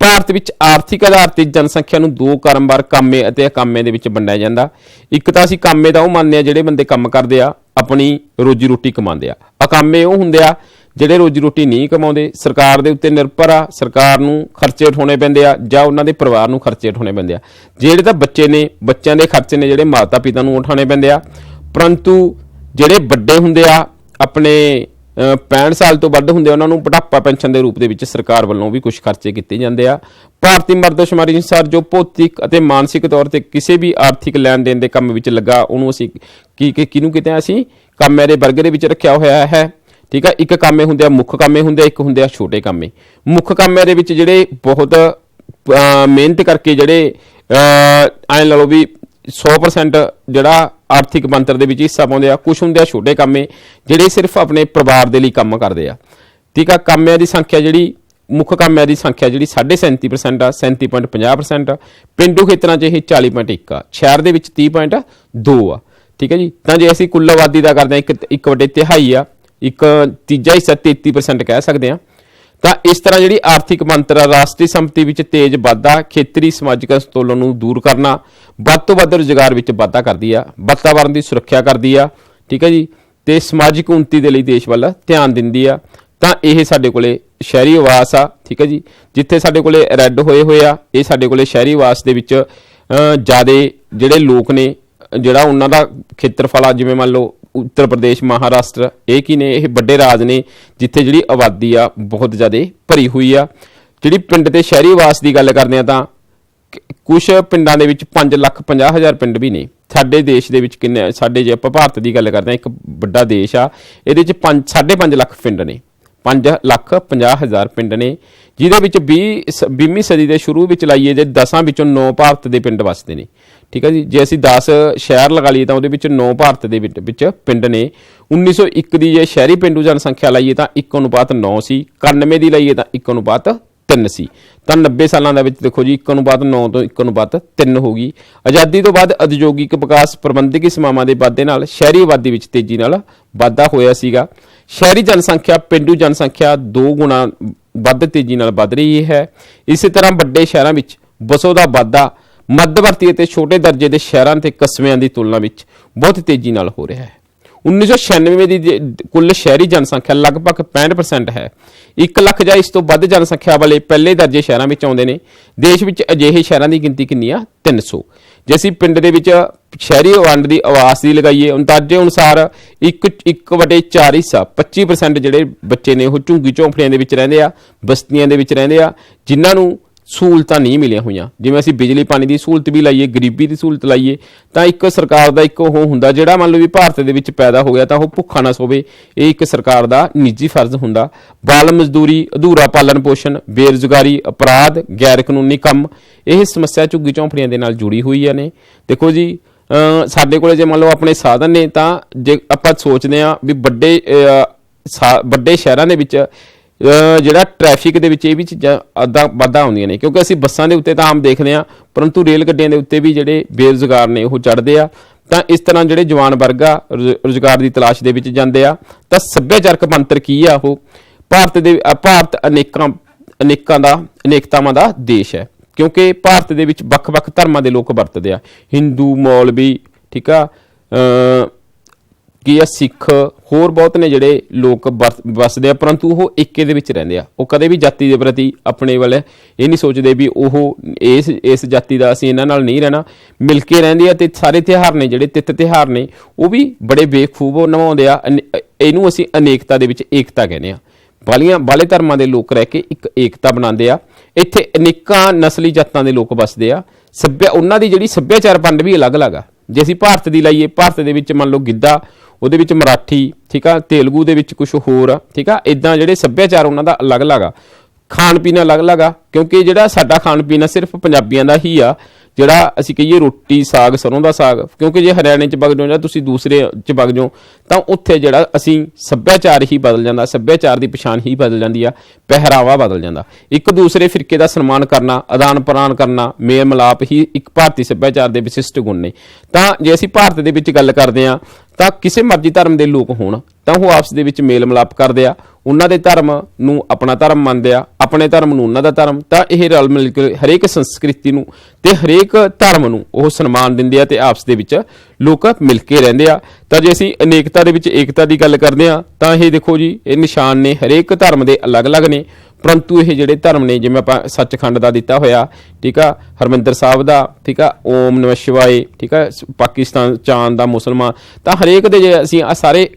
ਭਾਰਤ ਵਿੱਚ ਆਰਥਿਕ ਆਧਾਰ ਤੇ ਜਨਸੰਖਿਆ ਨੂੰ ਦੋ ਕ੍ਰਮਵਾਰ ਕਾਮੇ ਅਤੇ ਅਕਾਮੇ ਦੇ ਵਿੱਚ ਵੰਡਿਆ ਜਾਂਦਾ। ਇੱਕ ਤਾਂ ਅਸੀਂ ਕਾਮੇ ਦਾ ਉਹ ਮੰਨਦੇ ਆ ਜਿਹੜੇ ਬੰਦੇ ਕੰਮ ਕਰਦੇ ਆ, ਆਪਣੀ ਰੋਜੀ ਰੋਟੀ ਕਮਾਉਂਦੇ ਆ। ਅਕਾਮੇ ਉਹ ਹੁੰਦੇ ਆ ਜਿਹੜੇ ਰੋਜੀ ਰੋਟੀ ਨਹੀਂ ਕਮਾਉਂਦੇ, ਸਰਕਾਰ ਦੇ ਉੱਤੇ ਨਿਰਭਰ ਆ, ਸਰਕਾਰ ਨੂੰ ਖਰਚੇ ਉਠਾਉਣੇ ਪੈਂਦੇ ਆ ਜਾਂ ਉਹਨਾਂ ਦੇ ਪਰਿਵਾਰ ਨੂੰ ਖਰਚੇ ਉਠਾਉਣੇ ਪੈਂਦੇ ਆ। ਜਿਹੜੇ ਤਾਂ ਬੱਚੇ ਨੇ, ਬੱਚਿਆਂ ਦੇ ਖਰਚੇ ਨੇ ਜਿਹੜੇ ਮਾਤਾ ਪਿਤਾ ਨੂੰ ਉਠਾਉਣੇ ਪੈਂਦੇ ਆ, ਪਰੰਤੂ ਜਿਹੜੇ ਵੱਡੇ ਹੁੰਦੇ ਆ ਆਪਣੇ 65 ਸਾਲ ਤੋਂ ਵੱਧ ਹੁੰਦੇ, ਉਹਨਾਂ ਨੂੰ ਬੁਢਾਪਾ ਪੈਨਸ਼ਨ ਦੇ ਰੂਪ ਦੇ ਵਿੱਚ ਸਰਕਾਰ ਵੱਲੋਂ ਵੀ ਕੁਝ ਖਰਚੇ ਕੀਤੇ ਜਾਂਦੇ ਆ। ਭਾਰਤੀ ਮਰਦਸ਼ੁਮਾਰੀ ਅਨੁਸਾਰ ਜੋ ਭੌਤਿਕ ਅਤੇ ਮਾਨਸਿਕ ਤੌਰ ਤੇ ਕਿਸੇ ਵੀ ਆਰਥਿਕ ਲੈਣ ਦੇਣ ਦੇ ਕੰਮ ਵਿੱਚ ਲੱਗਾ, ਉਹਨੂੰ ਅਸੀਂ ਕਿਹਨੂੰ ਕਿਤੇ ਅਸੀਂ ਕਾਮੇ ਦੇ ਵਰਗ ਦੇ ਵਿੱਚ ਰੱਖਿਆ ਹੋਇਆ ਹੈ। ਠੀਕ ਆ। ਇੱਕ ਕਾਮੇ ਹੁੰਦੇ ਆ ਮੁੱਖ ਕਾਮੇ ਹੁੰਦੇ ਆ, ਇੱਕ ਹੁੰਦੇ ਆ ਛੋਟੇ ਕਾਮੇ। ਮੁੱਖ ਕਾਮਿਆਂ ਦੇ ਵਿੱਚ ਜਿਹੜੇ ਬਹੁਤ ਮਿਹਨਤ ਕਰਕੇ ਜਿਹੜੇ ਐਂ ਲਾ ਲਓ ਵੀ 100% ਜਿਹੜਾ ਆਰਥਿਕ ਬਣਤਰ ਦੇ ਵਿੱਚ ਹਿੱਸਾ ਪਾਉਂਦੇ ਆ। ਕੁਛ ਹੁੰਦੇ ਆ ਛੋਟੇ ਕਾਮੇ ਜਿਹੜੇ ਸਿਰਫ ਆਪਣੇ ਪਰਿਵਾਰ ਦੇ ਲਈ ਕੰਮ ਕਰਦੇ ਆ, ਠੀਕ ਆ। ਕਾਮਿਆਂ ਦੀ ਸੰਖਿਆ ਜਿਹੜੀ ਮੁੱਖ ਕਾਮਿਆਂ ਦੀ ਸੰਖਿਆ ਜਿਹੜੀ 37.5% ਆ, 37.50%। ਪੇਂਡੂ ਖੇਤਰਾਂ 'ਚ ਇਹ 40.1 ਆ, ਸ਼ਹਿਰ ਦੇ ਵਿੱਚ 30.2 ਆ, ਠੀਕ ਹੈ ਜੀ। ਤਾਂ ਜੇ ਅਸੀਂ ਕੁੱਲ ਆਬਾਦੀ ਦਾ ਕਰਦੇ ਹਾਂ 1/3 ਆ, ਇੱਕ ਤੀਜਾ ਹਿੱਸਾ 33% ਕਹਿ ਸਕਦੇ ਹਾਂ। ਤਾਂ ਇਸ ਤਰ੍ਹਾਂ ਜਿਹੜੀ ਆਰਥਿਕ ਬਣਤਰ ਆ ਰਾਸ਼ਟਰੀ ਸੰਪਤੀ ਵਿੱਚ ਤੇਜ਼ ਵਾਧਾ, ਖੇਤਰੀ ਸਮਾਜਿਕ ਸੰਤੁਲਨ ਨੂੰ ਦੂਰ ਕਰਨਾ, ਵੱਧ ਤੋਂ ਵੱਧ ਰੁਜ਼ਗਾਰ ਵਿੱਚ ਵਾਧਾ ਕਰਦੀ ਆ, ਵਾਤਾਵਰਣ ਦੀ ਸੁਰੱਖਿਆ ਕਰਦੀ ਆ, ਠੀਕ ਹੈ ਜੀ, ਤੇ ਸਮਾਜਿਕ ਉੱਨਤੀ ਦੇ ਲਈ ਦੇਸ਼ ਵੱਲ ਧਿਆਨ ਦਿੰਦੀ ਆ। ਤਾਂ ਇਹ ਸਾਡੇ ਕੋਲੇ ਸ਼ਹਿਰੀ ਆਵਾਸ ਆ, ਠੀਕ ਹੈ ਜੀ। ਜਿੱਥੇ ਸਾਡੇ ਕੋਲੇ ਰੈੱਡ ਹੋਏ ਆ, ਇਹ ਸਾਡੇ ਕੋਲੇ ਸ਼ਹਿਰੀ ਆਵਾਸ ਦੇ ਵਿੱਚ ਜ਼ਿਆਦਾ ਜਿਹੜੇ ਲੋਕ ਨੇ, ਜਿਹੜਾ ਉਹਨਾਂ ਦਾ ਖੇਤਰਫਲ ਆ, ਜਿਵੇਂ ਮੰਨ ਲਓ ਉੱਤਰ ਪ੍ਰਦੇਸ਼, ਮਹਾਰਾਸ਼ਟਰ, ਇਹ ਕੀ ਨੇ, ਇਹ ਵੱਡੇ ਰਾਜ ਨੇ ਜਿੱਥੇ ਜਿਹੜੀ ਆਬਾਦੀ ਆ ਬਹੁਤ ਜ਼ਿਆਦਾ ਭਰੀ ਹੋਈ ਆ। ਜਿਹੜੀ ਪਿੰਡ ਤੇ ਸ਼ਹਿਰੀ ਆਵਾਸ ਦੀ ਗੱਲ ਕਰਦੇ ਆ ਤਾਂ ਕੁਛ ਪਿੰਡਾਂ ਦੇ ਵਿੱਚ 5,50,000 ਪਿੰਡ ਵੀ ਨੇ। ਸਾਡੇ ਦੇਸ਼ ਦੇ ਵਿੱਚ ਕਿੰਨੇ, ਸਾਡੇ ਜੇ ਆਪਾਂ ਭਾਰਤ ਦੀ ਗੱਲ ਕਰਦੇ ਆ, ਇੱਕ ਵੱਡਾ ਦੇਸ਼ ਆ, ਇਹਦੇ ਚ 5.5 ਲੱਖ ਪਿੰਡ ਨੇ, 5,50,000 ਪਿੰਡ ਨੇ, ਜਿਹਦੇ ਵਿੱਚ 20ਵੀਂ ਸਦੀ ਦੇ ਸ਼ੁਰੂ ਵਿੱਚ ਲਾਈਏ ਜੇ 10 ਵਿੱਚੋਂ 9 ਭਾਰਤ ਦੇ ਪਿੰਡ ਵਸਦੇ ਨੇ, ਠੀਕ ਹੈ ਜੀ। ਜੇ ਅਸੀਂ 10 ਸ਼ਹਿਰ ਲਗਾ ਲਈਏ ਤਾਂ ਉਹਦੇ ਵਿੱਚ 9 ਭਾਰਤ ਦੇ ਵਿੱਚ ਪਿੰਡ ਨੇ। 1901 ਦੀ ਜੇ ਸ਼ਹਿਰੀ ਪੇਂਡੂ ਜਨਸੰਖਿਆ ਲਾਈਏ ਤਾਂ 1:9 ਸੀ। 91 ਦੀ ਲਾਈਏ ਤਾਂ 1:3 ਸੀ। ਤਾਂ 90 ਸਾਲਾਂ ਦੇ ਵਿੱਚ ਦੇਖੋ ਜੀ 1:9 ਤੋਂ 1:3 ਹੋ ਗਈ। ਆਜ਼ਾਦੀ ਤੋਂ ਬਾਅਦ ਉਦਯੋਗਿਕ ਵਿਕਾਸ, ਪ੍ਰਬੰਧਕੀ ਸੇਵਾਵਾਂ ਦੇ ਵਾਧੇ ਨਾਲ ਸ਼ਹਿਰੀ ਆਬਾਦੀ ਵਿੱਚ ਤੇਜ਼ੀ ਨਾਲ ਵਾਧਾ ਹੋਇਆ ਸੀਗਾ। ਸ਼ਹਿਰੀ ਜਨਸੰਖਿਆ ਪੇਂਡੂ ਜਨਸੰਖਿਆ 2 ਗੁਣਾ ਵੱਧ ਤੇਜ਼ੀ ਨਾਲ ਵੱਧ ਰਹੀ ਹੈ। ਇਸੇ ਤਰ੍ਹਾਂ ਵੱਡੇ ਸ਼ਹਿਰਾਂ ਵਿੱਚ ਵਸੋਂ ਦਾ ਵਾਧਾ ਮੱਧਵਰਤੀ ਅਤੇ ਛੋਟੇ ਦਰਜੇ ਦੇ ਸ਼ਹਿਰਾਂ ਤੇ ਕਸਬਿਆਂ ਦੀ ਤੁਲਨਾ ਵਿੱਚ ਬਹੁਤ ਤੇਜ਼ੀ ਨਾਲ ਹੋ ਰਿਹਾ ਹੈ। 1996 ਦੀ ਕੁੱਲ ਸ਼ਹਿਰੀ ਜਨਸੰਖਿਆ ਲਗਭਗ 65% ਹੈ। 1 ਲੱਖ ਜਾਂ ਇਸ ਤੋਂ ਵੱਧ ਜਨਸੰਖਿਆ ਵਾਲੇ ਪਹਿਲੇ ਦਰਜੇ ਸ਼ਹਿਰਾਂ ਵਿੱਚ ਆਉਂਦੇ ਨੇ। ਦੇਸ਼ ਵਿੱਚ ਅਜਿਹੇ ਸ਼ਹਿਰਾਂ ਦੀ ਗਿਣਤੀ ਕਿੰਨੀ ਆ? 300। ਜੇ ਅਸੀਂ ਪਿੰਡ ਦੇ ਵਿੱਚ ਸ਼ਹਿਰੀ ਵੰਡ ਦੀ ਆਵਾਸ ਦੀ ਲਗਾਈਏ, ਅੰਦਾਜ਼ੇ ਅਨੁਸਾਰ 1/4 ਹਿੱਸਾ 25% ਜਿਹੜੇ ਬੱਚੇ ਨੇ ਉਹ ਝੁੱਗੀ ਝੌਂਪੜੀਆਂ ਦੇ ਵਿੱਚ ਰਹਿੰਦੇ ਆ, ਬਸਤੀਆਂ ਦੇ ਵਿੱਚ ਰਹਿੰਦੇ ਆ, ਜਿਨ੍ਹਾਂ ਨੂੰ ਸਹੂਲਤਾਂ ਨਹੀਂ ਮਿਲੀਆਂ ਹੋਈਆਂ। ਜਿਵੇਂ ਅਸੀਂ ਬਿਜਲੀ ਪਾਣੀ ਦੀ ਸਹੂਲਤ ਵੀ ਲਾਈਏ, ਗਰੀਬੀ ਦੀ ਸਹੂਲਤ ਲਾਈਏ, ਤਾਂ ਇੱਕ ਸਰਕਾਰ ਦਾ ਇੱਕ ਉਹ ਹੁੰਦਾ, ਜਿਹੜਾ ਮੰਨ ਲਓ ਵੀ ਭਾਰਤ ਦੇ ਵਿੱਚ ਪੈਦਾ ਹੋ ਗਿਆ ਤਾਂ ਉਹ ਭੁੱਖਾ ਨਾ ਸੋਵੇ, ਇਹ ਇੱਕ ਸਰਕਾਰ ਦਾ ਨਿੱਜੀ ਫਰਜ਼ ਹੁੰਦਾ। ਬਾਲ ਮਜ਼ਦੂਰੀ, ਅਧੂਰਾ ਪਾਲਣ ਪੋਸ਼ਣ, ਬੇਰੁਜ਼ਗਾਰੀ, ਅਪਰਾਧ, ਗੈਰ ਕਾਨੂੰਨੀ ਕੰਮ, ਇਹ ਸਮੱਸਿਆ ਝੁੱਗੀ ਝੌਂਪੜੀਆਂ ਦੇ ਨਾਲ ਜੁੜੀ ਹੋਈ ਨੇ। ਦੇਖੋ ਜੀ, ਸਾਡੇ ਕੋਲੇ ਜੇ ਮੰਨ ਲਓ ਆਪਣੇ ਸਾਧਨ ਨੇ, ਤਾਂ ਜੇ ਆਪਾਂ ਸੋਚਦੇ ਹਾਂ ਵੀ ਵੱਡੇ ਸ਼ਹਿਰਾਂ ਦੇ ਵਿੱਚ ਜਿਹੜਾ ਟ੍ਰੈਫਿਕ ਦੇ ਵਿੱਚ ਇਹ ਵੀ ਚੀਜ਼ਾਂ ਵਾਧਾ ਆਉਂਦੀਆਂ ਨੇ, ਕਿਉਂਕਿ ਅਸੀਂ ਬੱਸਾਂ ਦੇ ਉੱਤੇ ਤਾਂ ਆਮ ਦੇਖਦੇ ਹਾਂ, ਪਰੰਤੂ ਰੇਲ ਗੱਡੀਆਂ ਦੇ ਉੱਤੇ ਵੀ ਜਿਹੜੇ ਬੇਰੁਜ਼ਗਾਰ ਨੇ ਉਹ ਚੜ੍ਹਦੇ ਆ। ਤਾਂ ਇਸ ਤਰ੍ਹਾਂ ਜਿਹੜੇ ਜਵਾਨ ਵਰਗ ਆ ਰੁਜ਼ਗਾਰ ਦੀ ਤਲਾਸ਼ ਦੇ ਵਿੱਚ ਜਾਂਦੇ ਆ। ਤਾਂ ਸੱਭਿਆਚਾਰਕ ਬਣਤਰ ਕੀ ਆ? ਉਹ ਭਾਰਤ ਅਨੇਕਤਾਵਾਂ ਦਾ ਦੇਸ਼ ਹੈ, ਕਿਉਂਕਿ ਭਾਰਤ ਦੇ ਵਿੱਚ ਵੱਖ-ਵੱਖ ਧਰਮਾਂ ਦੇ ਲੋਕ ਵਰਤਦੇ ਆ। ਹਿੰਦੂ, ਮੌਲਵੀ, ਠੀਕ ਆ, ਕੀ ਆ, ਸਿੱਖ, ਹੋਰ ਬਹੁਤ ਨੇ ਜਿਹੜੇ ਲੋਕ ਵਸਦੇ ਆ, ਪਰੰਤੂ ਉਹ ਏਕੇ ਦੇ ਵਿੱਚ ਰਹਿੰਦੇ ਆ। ਉਹ ਕਦੇ ਵੀ ਜਾਤੀ ਦੇ ਪ੍ਰਤੀ ਆਪਣੇ ਵੱਲ ਇਹ ਨਹੀਂ ਸੋਚਦੇ ਵੀ ਉਹ ਇਸ ਜਾਤੀ ਦਾ, ਅਸੀਂ ਇਹਨਾਂ ਨਾਲ ਨਹੀਂ ਰਹਿਣਾ, ਮਿਲ ਕੇ ਰਹਿੰਦੇ ਆ। ਤੇ ਸਾਰੇ ਤਿਉਹਾਰ ਨੇ ਜਿਹੜੇ ਤਿੱਥ ਤਿਉਹਾਰ ਨੇ ਉਹ ਵੀ ਬੜੇ ਬੇਖੂਬ ਨਿਭਾਉਂਦੇ ਆ। ਇਹਨੂੰ ਅਸੀਂ ਅਨੇਕਤਾ ਦੇ ਵਿੱਚ ਏਕਤਾ ਕਹਿੰਦੇ ਆ। ਬਾਲੇ ਧਰਮਾਂ ਦੇ ਲੋਕ ਰਹਿ ਕੇ ਇੱਕ ਏਕਤਾ ਬਣਾਉਂਦੇ ਆ। ਇੱਥੇ ਅਨੇਕਾਂ ਨਸਲੀ ਜਾਤਾਂ ਦੇ ਲੋਕ ਵਸਦੇ ਆ। ਉਹਨਾਂ ਦੀ ਜਿਹੜੀ ਸੱਭਿਆਚਾਰ ਵੰਡ ਵੀ ਅਲੱਗ-ਅਲੱਗ ਆ। ਜੇ ਅਸੀਂ ਭਾਰਤ ਦੀ ਲਾਈਏ, ਭਾਰਤ ਦੇ ਵਿੱਚ ਮੰਨ ਲਓ ਗਿੱਧਾ, ਉਹਦੇ ਵਿੱਚ ਮਰਾਠੀ, ਠੀਕ ਆ, ਤੇਲਗੂ ਦੇ ਵਿੱਚ ਕੁਛ ਹੋਰ, ਠੀਕ ਆ, ਇੱਦਾਂ ਜਿਹੜੇ ਸੱਭਿਆਚਾਰ ਉਹਨਾਂ ਦਾ ਅਲੱਗ-ਅਲੱਗ ਆ। ਖਾਣ ਪੀਣ ਅਲੱਗ-ਅਲੱਗ ਆ, ਕਿਉਂਕਿ ਜਿਹੜਾ ਸਾਡਾ ਖਾਣ ਪੀਣ ਸਿਰਫ ਪੰਜਾਬੀਆਂ ਦਾ ਹੀ ਆ। ਜਿਹੜਾ ਅਸੀਂ ਕਹੀਏ ਰੋਟੀ, ਸਾਗ, ਸਰੋਂ ਦਾ ਸਾਗ, ਕਿਉਂਕਿ ਜੇ ਹਰਿਆਣੇ 'ਚ ਵਗ ਜਾਓ ਜਾਂ ਤੁਸੀਂ ਦੂਸਰੇ 'ਚ ਵਗ ਜਾਓ ਤਾਂ ਉੱਥੇ ਜਿਹੜਾ ਅਸੀਂ ਸੱਭਿਆਚਾਰ ਹੀ ਬਦਲ ਜਾਂਦਾ, ਸੱਭਿਆਚਾਰ ਦੀ ਪਛਾਣ ਹੀ ਬਦਲ ਜਾਂਦੀ ਆ, ਪਹਿਰਾਵਾ ਬਦਲ ਜਾਂਦਾ। ਇੱਕ ਦੂਸਰੇ ਫਿਰਕੇ ਦਾ ਸਨਮਾਨ ਕਰਨਾ, ਆਦਾਨ ਪ੍ਰਦਾਨ ਕਰਨਾ, ਮੇਲ ਮਿਲਾਪ ਹੀ ਇੱਕ ਭਾਰਤੀ ਸੱਭਿਆਚਾਰ ਦੇ ਵਿਸ਼ਿਸ਼ਟ ਗੁਣ ਨੇ। ਤਾਂ ਜੇ ਅਸੀਂ ਭਾਰਤ ਦੇ ਵਿੱਚ ਗੱਲ ਕਰਦੇ ਹਾਂ ਤਾਂ ਕਿਸੇ ਮਰਜ਼ੀ ਧਰਮ ਦੇ ਲੋਕ ਹੋਣ ਤਾਂ ਉਹ ਆਪਸ ਦੇ ਵਿੱਚ ਮੇਲ ਮਿਲਾਪ ਕਰਦੇ ਆ। ਉਹਨਾਂ ਦੇ ਧਰਮ ਨੂੰ ਆਪਣਾ ਧਰਮ ਮੰਨਦੇ ਆ, ਆਪਣੇ ਧਰਮ ਨੂੰ ਉਹਨਾਂ ਦਾ ਧਰਮ। ਤਾਂ ਇਹ ਰਲ ਮਿਲ ਕੇ ਹਰੇਕ ਸੰਸਕ੍ਰਿਤੀ ਨੂੰ ਤੇ ਹਰੇਕ ਧਰਮ ਨੂੰ ਉਹ ਸਨਮਾਨ ਦਿੰਦੇ ਆ ਤੇ ਆਪਸ ਦੇ ਵਿੱਚ ਲੋਕ ਮਿਲ ਕੇ ਰਹਿੰਦੇ ਆ। ਤਾਂ ਜੇ ਅਸੀਂ ਅਨੇਕਤਾ ਦੇ ਵਿੱਚ ਏਕਤਾ ਦੀ ਗੱਲ ਕਰਦੇ ਆ ਤਾਂ ਇਹ ਦੇਖੋ ਜੀ, ਇਹ ਨਿਸ਼ਾਨ ਨੇ ਹਰੇਕ ਧਰਮ ਦੇ ਅਲੱਗ-ਅਲੱਗ ਨੇ, ਪਰੰਤੂ ਇਹ ਜਿਹੜੇ ਧਰਮ ਨੇ, ਜਿਵੇਂ ਆਪਾਂ ਸੱਚਖੰਡ ਦਾ ਦਿੱਤਾ ਹੋਇਆ, ਠੀਕ ਆ, ਹਰਮਿੰਦਰ ਸਾਹਿਬ ਦਾ, ਠੀਕ ਆ, ਓਮ ਨਮः ਸ਼ਿਵਾਏ, ਠੀਕ ਆ, ਪਾਕਿਸਤਾਨ ਚਾਂਦ ਦਾ, ਮੁਸਲਮਾਨ, ਤਾਂ ਹਰੇਕ ਦੇ ਜੇ ਅਸੀਂ ਆ ਸਾਰੇ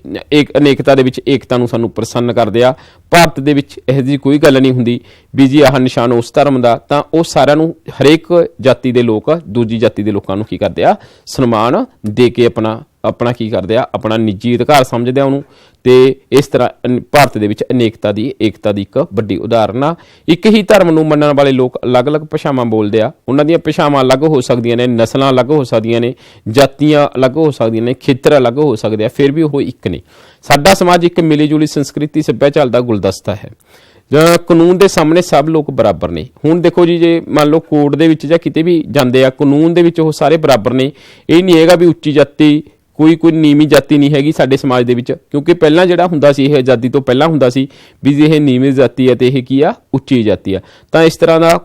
ਅਨੇਕਤਾ ਦੇ ਵਿੱਚ ਏਕਤਾ ਨੂੰ ਸਾਨੂੰ ਪ੍ਰਸੰਨ ਕਰਦੇ ਆ। ਭਾਰਤ ਦੇ ਵਿੱਚ ਇਹੋ ਜਿਹੀ ਕੋਈ ਗੱਲ ਨਹੀਂ ਹੁੰਦੀ ਵੀ ਜੀ ਆਹ ਨਿਸ਼ਾਨ ਉਸ ਧਰਮ ਦਾ। ਤਾਂ ਉਹ ਸਾਰਿਆਂ ਨੂੰ, ਹਰੇਕ ਜਾਤੀ ਦੇ ਲੋਕ ਦੂਜੀ ਜਾਤੀ ਦੇ ਲੋਕਾਂ ਨੂੰ ਕੀ ਕਰਦੇ ਆ? ਸਨਮਾਨ ਦੇ ਕੇ ਆਪਣਾ ਆਪਣਾ ਕੀ ਕਰਦੇ ਆ, ਆਪਣਾ ਨਿੱਜੀ ਅਧਿਕਾਰ ਸਮਝਦੇ ਆ ਉਹਨੂੰ। ਤੇ ਇਸ ਤਰ੍ਹਾਂ ਭਾਰਤ ਦੇ ਵਿੱਚ ਅਨੇਕਤਾ ਦੀ ਏਕਤਾ ਦੀ ਇੱਕ ਵੱਡੀ ਉਦਾਹਰਨ ਆ। ਇੱਕ ਹੀ ਧਰਮ ਨੂੰ ਮੰਨਣ ਵਾਲੇ ਲੋਕ ਅਲੱਗ-ਅਲੱਗ ਭਾਸ਼ਾਵਾਂ ਬੋਲਦੇ ਆ। ਉਹਨਾਂ ਦੀਆਂ ਭਾਸ਼ਾਵਾਂ ਅਲੱਗ ਹੋ ਸਕਦੀਆਂ ਨੇ, ਨਸਲਾਂ ਅਲੱਗ ਹੋ ਸਕਦੀਆਂ ਨੇ, ਜਾਤੀਆਂ ਅਲੱਗ ਹੋ ਸਕਦੀਆਂ ਨੇ, ਖੇਤਰ ਅਲੱਗ ਹੋ ਸਕਦੇ ਆ, ਫਿਰ ਵੀ ਉਹ ਇੱਕ ਨੇ। ਸਾਡਾ ਸਮਾਜ ਇੱਕ ਮਿਲੀ ਜੁਲੀ ਸੰਸਕ੍ਰਿਤੀ ਸੱਭਿਆਚਾਰ ਦਾ ਗੁਲਦਸਤਾ ਹੈ। ਕਾਨੂੰਨ ਦੇ ਸਾਹਮਣੇ ਸਭ ਲੋਕ ਬਰਾਬਰ ਨੇ। ਹੁਣ ਦੇਖੋ ਜੀ, ਜੇ ਮੰਨ ਲਓ ਕੋਰਟ ਦੇ ਵਿੱਚ ਜਾਂ ਕਿਤੇ ਵੀ ਜਾਂਦੇ ਆ, ਕਾਨੂੰਨ ਦੇ ਵਿੱਚ ਉਹ ਸਾਰੇ ਬਰਾਬਰ ਨੇ। ਇਹ ਨਹੀਂ ਹੈਗਾ ਵੀ ਉੱਚੀ ਜਾਤੀ ਕੋਈ ਨੀਵੀਂ ਜਾਤੀ ਨਹੀਂ ਹੈਗੀ ਸਾਡੇ ਸਮਾਜ ਦੇ ਵਿੱਚ, ਕਿਉਂਕਿ ਪਹਿਲਾਂ ਜਿਹੜਾ ਹੁੰਦਾ ਸੀ, ਇਹ ਆਜ਼ਾਦੀ ਤੋਂ ਪਹਿਲਾਂ ਹੁੰਦਾ ਸੀ ਵੀ ਜੇ ਇਹ ਨੀਵੀਂ ਜਾਤੀ ਹੈ ਤੇ ਇਹ ਕੀ ਆ, ਉੱਚੀ ਜਾਤੀ ਆ। ਤਾਂ ਇਸ ਤਰ੍ਹਾਂ ਦਾ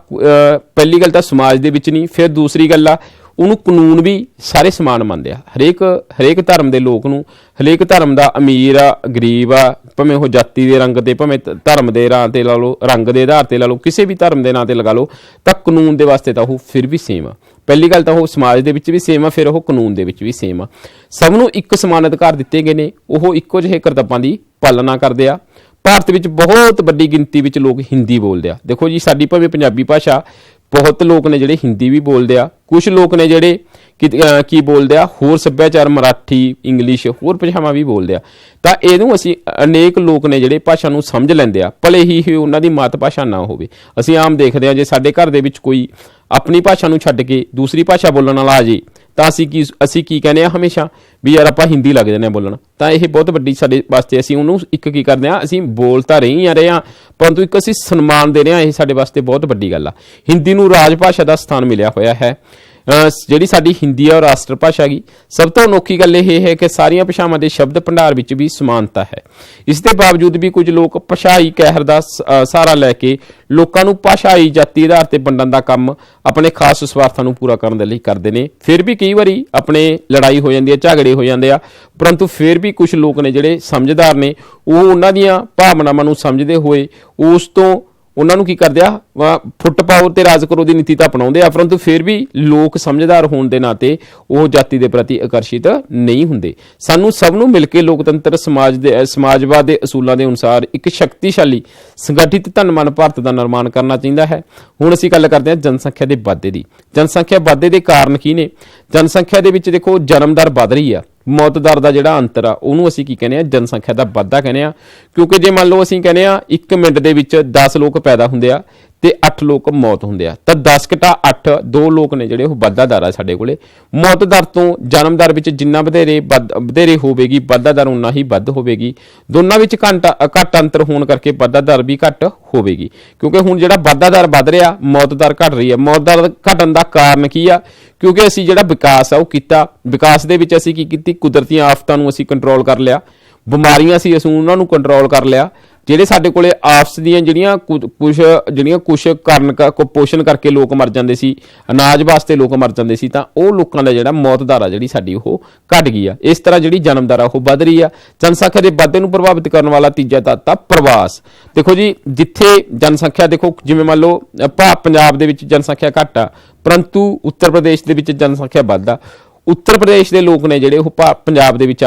ਪਹਿਲੀ ਗੱਲ ਤਾਂ ਸਮਾਜ ਦੇ ਵਿੱਚ ਨਹੀਂ। ਫਿਰ ਦੂਸਰੀ ਗੱਲ ਆ, ਉਹਨੂੰ ਕਾਨੂੰਨ ਵੀ ਸਾਰੇ ਸਮਾਨ ਮੰਨਦੇ ਆ। ਹਰੇਕ ਧਰਮ ਦੇ ਲੋਕ ਨੂੰ, ਹਰੇਕ ਧਰਮ ਦਾ ਅਮੀਰ ਆ ਗਰੀਬ ਆ, ਭਾਵੇਂ ਉਹ ਜਾਤੀ ਦੇ ਰੰਗ ਤੇ, ਭਾਵੇਂ ਧਰਮ ਦੇ ਨਾਂ ਤੇ ਲਾ ਲਓ, ਰੰਗ ਦੇ ਆਧਾਰ ਤੇ ਲਾ ਲਓ, ਕਿਸੇ ਵੀ ਧਰਮ ਦੇ ਨਾਂ ਤੇ ਲਗਾ ਲਓ, ਤਾਂ ਕਾਨੂੰਨ ਦੇ ਵਾਸਤੇ ਤਾਂ ਉਹ ਫਿਰ ਵੀ ਸੇਮ ਆ। ਪਹਿਲੀ ਗੱਲ ਤਾਂ ਉਹ ਸਮਾਜ ਦੇ ਵਿੱਚ ਵੀ ਸੇਮ ਆ, ਫਿਰ ਉਹ ਕਾਨੂੰਨ ਦੇ ਵਿੱਚ ਵੀ ਸੇਮ ਆ। ਸਭ ਨੂੰ ਇੱਕ ਸਮਾਨ ਅਧਿਕਾਰ ਦਿੱਤੇ ਗਏ ਨੇ। ਉਹ ਇੱਕੋ ਜਿਹੇ ਕਰਤੱਵਾਂ ਦੀ ਪਾਲਣਾ ਕਰਦੇ ਆ। ਭਾਰਤ ਵਿੱਚ ਬਹੁਤ ਵੱਡੀ ਗਿਣਤੀ ਵਿੱਚ ਲੋਕ ਹਿੰਦੀ ਬੋਲਦੇ ਆ। ਦੇਖੋ ਜੀ, ਸਾਡੀ ਭਾਵੇਂ ਪੰਜਾਬੀ ਭਾਸ਼ਾ, ਬਹੁਤ ਲੋਕ ਨੇ ਜਿਹੜੇ ਹਿੰਦੀ ਵੀ ਬੋਲਦੇ ਆ। ਕੁਝ ਲੋਕ ਨੇ ਜਿਹੜੇ ਕੀ ਬੋਲਦੇ ਆ, ਹੋਰ ਸੱਭਿਆਚਾਰ, ਮਰਾਠੀ, ਇੰਗਲਿਸ਼, ਹੋਰ ਭਾਸ਼ਾਵਾਂ ਵੀ ਬੋਲਦੇ ਆ। ਤਾਂ ਇਹਨੂੰ ਅਸੀਂ ਅਨੇਕ ਲੋਕ ਨੇ ਜਿਹੜੇ ਭਾਸ਼ਾ ਨੂੰ ਸਮਝ ਲੈਂਦੇ ਆ, ਭਲੇ ਹੀ ਉਹਨਾਂ ਦੀ ਮਾਤ ਭਾਸ਼ਾ ਨਾ ਹੋਵੇ। ਅਸੀਂ ਆਮ ਦੇਖਦੇ ਹਾਂ, ਜੇ ਸਾਡੇ ਘਰ ਦੇ ਵਿੱਚ ਕੋਈ ਆਪਣੀ ਭਾਸ਼ਾ ਨੂੰ ਛੱਡ ਕੇ ਦੂਸਰੀ ਭਾਸ਼ਾ ਬੋਲਣ ਵਾਲਾ ਆ ਜੇ, ਤਾਂ ਅਸੀਂ ਕੀ ਕਹਿੰਦੇ ਆ ਹਮੇਸ਼ਾ ਵੀ ਯਾਰ ਆਪਾਂ ਹਿੰਦੀ ਲੱਗ ਜਾਂਦੇ ਆ ਬੋਲਣ। ਤਾਂ ਇਹ ਬਹੁਤ ਵੱਡੀ ਸਾਡੇ ਵਾਸਤੇ, ਅਸੀਂ ਉਹਨੂੰ ਇੱਕ ਕੀ ਕਰਦੇ ਆ, ਅਸੀਂ ਬੋਲ ਤਾਂ ਰਹੇ ਹਾਂ, ਪਰੰਤੂ ਇੱਕ ਅਸੀਂ ਸਨਮਾਨ ਦੇ ਰਹੇ ਹਾਂ। ਇਹ ਸਾਡੇ ਵਾਸਤੇ ਬਹੁਤ ਵੱਡੀ ਗੱਲ ਆ। ਹਿੰਦੀ ਨੂੰ ਰਾਜ ਭਾਸ਼ਾ ਦਾ ਸਥਾਨ ਮਿਲਿਆ ਹੋਇਆ ਹੈ। ਜਿਹੜੀ ਸਾਡੀ ਹਿੰਦੀ ਆ ਉਹ ਰਾਸ਼ਟਰ ਭਾਸ਼ਾ ਹੈਗੀ। ਸਭ ਤੋਂ ਅਨੋਖੀ ਗੱਲ ਇਹ ਹੈ ਕਿ ਸਾਰੀਆਂ ਭਾਸ਼ਾਵਾਂ ਦੇ ਸ਼ਬਦ ਭੰਡਾਰ ਵਿੱਚ ਵੀ ਸਮਾਨਤਾ ਹੈ। ਇਸ ਦੇ ਬਾਵਜੂਦ ਵੀ ਕੁਝ ਲੋਕ ਭਾਸ਼ਾਈ ਕਹਿਰ ਦਾ ਸਹਾਰਾ ਲੈ ਕੇ ਲੋਕਾਂ ਨੂੰ ਭਾਸ਼ਾਈ ਜਾਤੀ ਆਧਾਰ ਤੇ ਵੰਡਣ ਦਾ ਕੰਮ ਆਪਣੇ ਖਾਸ ਸਵਾਰਥਾਂ ਨੂੰ ਪੂਰਾ ਕਰਨ ਦੇ ਲਈ ਕਰਦੇ ਨੇ। ਫਿਰ ਵੀ ਕਈ ਵਾਰੀ ਆਪਣੇ ਲੜਾਈ ਹੋ ਜਾਂਦੀ ਹੈ, ਝਗੜੇ ਹੋ ਜਾਂਦੇ ਆ, ਪਰੰਤੂ ਫਿਰ ਵੀ ਕੁਝ ਲੋਕ ਨੇ ਜਿਹੜੇ ਸਮਝਦਾਰ ਨੇ, ਉਹ ਉਹਨਾਂ ਦੀਆਂ ਭਾਵਨਾਵਾਂ ਨੂੰ ਸਮਝਦੇ ਹੋਏ ਉਸ ਤੋਂ ਉਹਨਾਂ ਨੂੰ ਕੀ ਕਰਦੇ ਆ, ਫੁੱਟ ਪਾਓ ਤੇ ਰਾਜ ਕਰੋ ਦੀ ਨੀਤੀ ਤਾਂ ਅਪਣਾਉਂਦੇ ਆ, ਪਰੰਤੂ ਫਿਰ ਵੀ ਲੋਕ ਸਮਝਦਾਰ ਹੋਣ ਦੇ ਨਾਤੇ ਉਹ ਜਾਤੀ ਦੇ ਪ੍ਰਤੀ ਆਕਰਸ਼ਿਤ ਨਹੀਂ ਹੁੰਦੇ। ਸਾਨੂੰ ਸਭ ਨੂੰ ਮਿਲ ਕੇ ਲੋਕਤੰਤਰ ਸਮਾਜਵਾਦ ਦੇ ਅਸੂਲਾਂ ਦੇ ਅਨੁਸਾਰ ਇੱਕ ਸ਼ਕਤੀਸ਼ਾਲੀ ਸੰਗਠਿਤ ਧਨਵਾਨ ਭਾਰਤ ਦਾ ਨਿਰਮਾਣ ਕਰਨਾ ਚਾਹੀਦਾ ਹੈ। ਹੁਣ ਅਸੀਂ ਗੱਲ ਕਰਦੇ ਹਾਂ ਜਨਸੰਖਿਆ ਦੇ ਵਾਧੇ ਦੀ। ਜਨਸੰਖਿਆ ਵਾਧੇ ਦੇ ਕਾਰਨ ਕੀ ਨੇ? ਜਨਸੰਖਿਆ ਦੇ ਵਿੱਚ ਦੇਖੋ, ਜਨਮ ਦਰ ਵੱਧ ਰਹੀ ਆ, ਮੌਤ ਦਰ ਦਾ ਜਿਹੜਾ ਅੰਤਰ ਆ ਉਹਨੂੰ ਅਸੀਂ ਕੀ ਕਹਿੰਦੇ ਆ, ਜਨਸੰਖਿਆ ਦਾ ਵਾਧਾ ਕਹਿੰਦੇ ਆ। ਕਿਉਂਕਿ ਜੇ ਮੰਨ ਲਓ ਅਸੀਂ ਕਹਿੰਦੇ ਆ 1 ਮਿੰਟ ਦੇ ਵਿੱਚ 10 ਲੋਕ ਪੈਦਾ ਹੁੰਦੇ ਆ ਤੇ 8 ਲੋਕ ਮੌਤ ਹੁੰਦੇ ਆ, ਤਾਂ 10 ਘਟਾ 8, 2 ਲੋਕ ਨੇ ਜਿਹੜੇ ਉਹ ਵਾਧਾ ਦਰ ਆ ਸਾਡੇ ਕੋਲੇ। ਮੌਤ ਦਰ ਤੋਂ ਜਨਮ ਦਰ ਵਿੱਚ ਜਿੰਨਾ ਵਧੇਰੇ ਹੋਵੇਗੀ, ਵਾਧਾ ਦਰ ਉਨਾ ਹੀ ਵੱਧ ਹੋਵੇਗੀ। ਦੋਨਾਂ ਵਿੱਚ ਘੱਟ ਅੰਤਰ ਹੋਣ ਕਰਕੇ ਵਾਧਾ ਦਰ ਵੀ ਘੱਟ ਹੋਵੇਗੀ। ਕਿਉਂਕਿ ਹੁਣ ਜਿਹੜਾ ਵਾਧਾ ਦਰ ਵੱਧ ਰਿਹਾ, ਮੌਤ ਦਰ ਘਟ ਰਹੀ ਹੈ। ਮੌਤ ਦਰ ਘਟਣ ਦਾ ਕਾਰਨ ਕੀ ਆ? ਕਿਉਂਕਿ ਅਸੀਂ ਜਿਹੜਾ ਵਿਕਾਸ ਆ ਉਹ ਕੀਤਾ। ਵਿਕਾਸ ਦੇ ਵਿੱਚ ਅਸੀਂ ਕੀ ਕੀਤੀ? ਕੁਦਰਤੀ ਆਫਤਾਂ ਨੂੰ ਅਸੀਂ ਕੰਟਰੋਲ ਕਰ ਲਿਆ, ਬਿਮਾਰੀਆਂ ਸੀ ਅਸੀਂ ਉਹਨਾਂ ਨੂੰ ਕੰਟਰੋਲ ਕਰ ਲਿਆ। ਜਿਹੜੇ ਸਾਡੇ ਕੋਲੇ ਆਪਸ ਦੀਆਂ ਜਿਹੜੀਆਂ ਕੁਛ ਕਾਰਨ ਕੁਪੋਸ਼ਣ ਕਰਕੇ ਲੋਕ ਮਰ ਜਾਂਦੇ ਸੀ, ਅਨਾਜ ਵਾਸਤੇ ਲੋਕ ਮਰ ਜਾਂਦੇ ਸੀ, ਤਾਂ ਉਹ ਲੋਕਾਂ ਦਾ ਜਿਹੜਾ ਮੌਤ ਦਰ ਆ ਜਿਹੜੀ ਸਾਡੀ ਉਹ ਘਟ ਗਈ ਆ। ਇਸ ਤਰ੍ਹਾਂ ਜਿਹੜੀ ਜਨਮ ਦਰ ਆ ਉਹ ਵੱਧ ਰਹੀ ਆ। ਜਨਸੰਖਿਆ ਦੇ ਵਾਧੇ ਨੂੰ ਪ੍ਰਭਾਵਿਤ ਕਰਨ ਵਾਲਾ ਤੀਜਾ ਤੱਤ ਆ ਪ੍ਰਵਾਸ। ਦੇਖੋ ਜੀ, ਜਿੱਥੇ ਜਨਸੰਖਿਆ, ਦੇਖੋ ਜਿਵੇਂ ਮੰਨ ਲਓ ਪੰਜਾਬ ਦੇ ਵਿੱਚ ਜਨਸੰਖਿਆ ਘੱਟ ਆ, ਪਰੰਤੂ ਉੱਤਰ ਪ੍ਰਦੇਸ਼ ਦੇ ਵਿੱਚ ਜਨਸੰਖਿਆ ਵੱਧ ਆ। ਉੱਤਰ ਪ੍ਰਦੇਸ਼ ਦੇ ਲੋਕ ਨੇ ਜਿਹੜੇ ਉਹ ਪੰਜਾਬ ਦੇ ਵਿੱਚ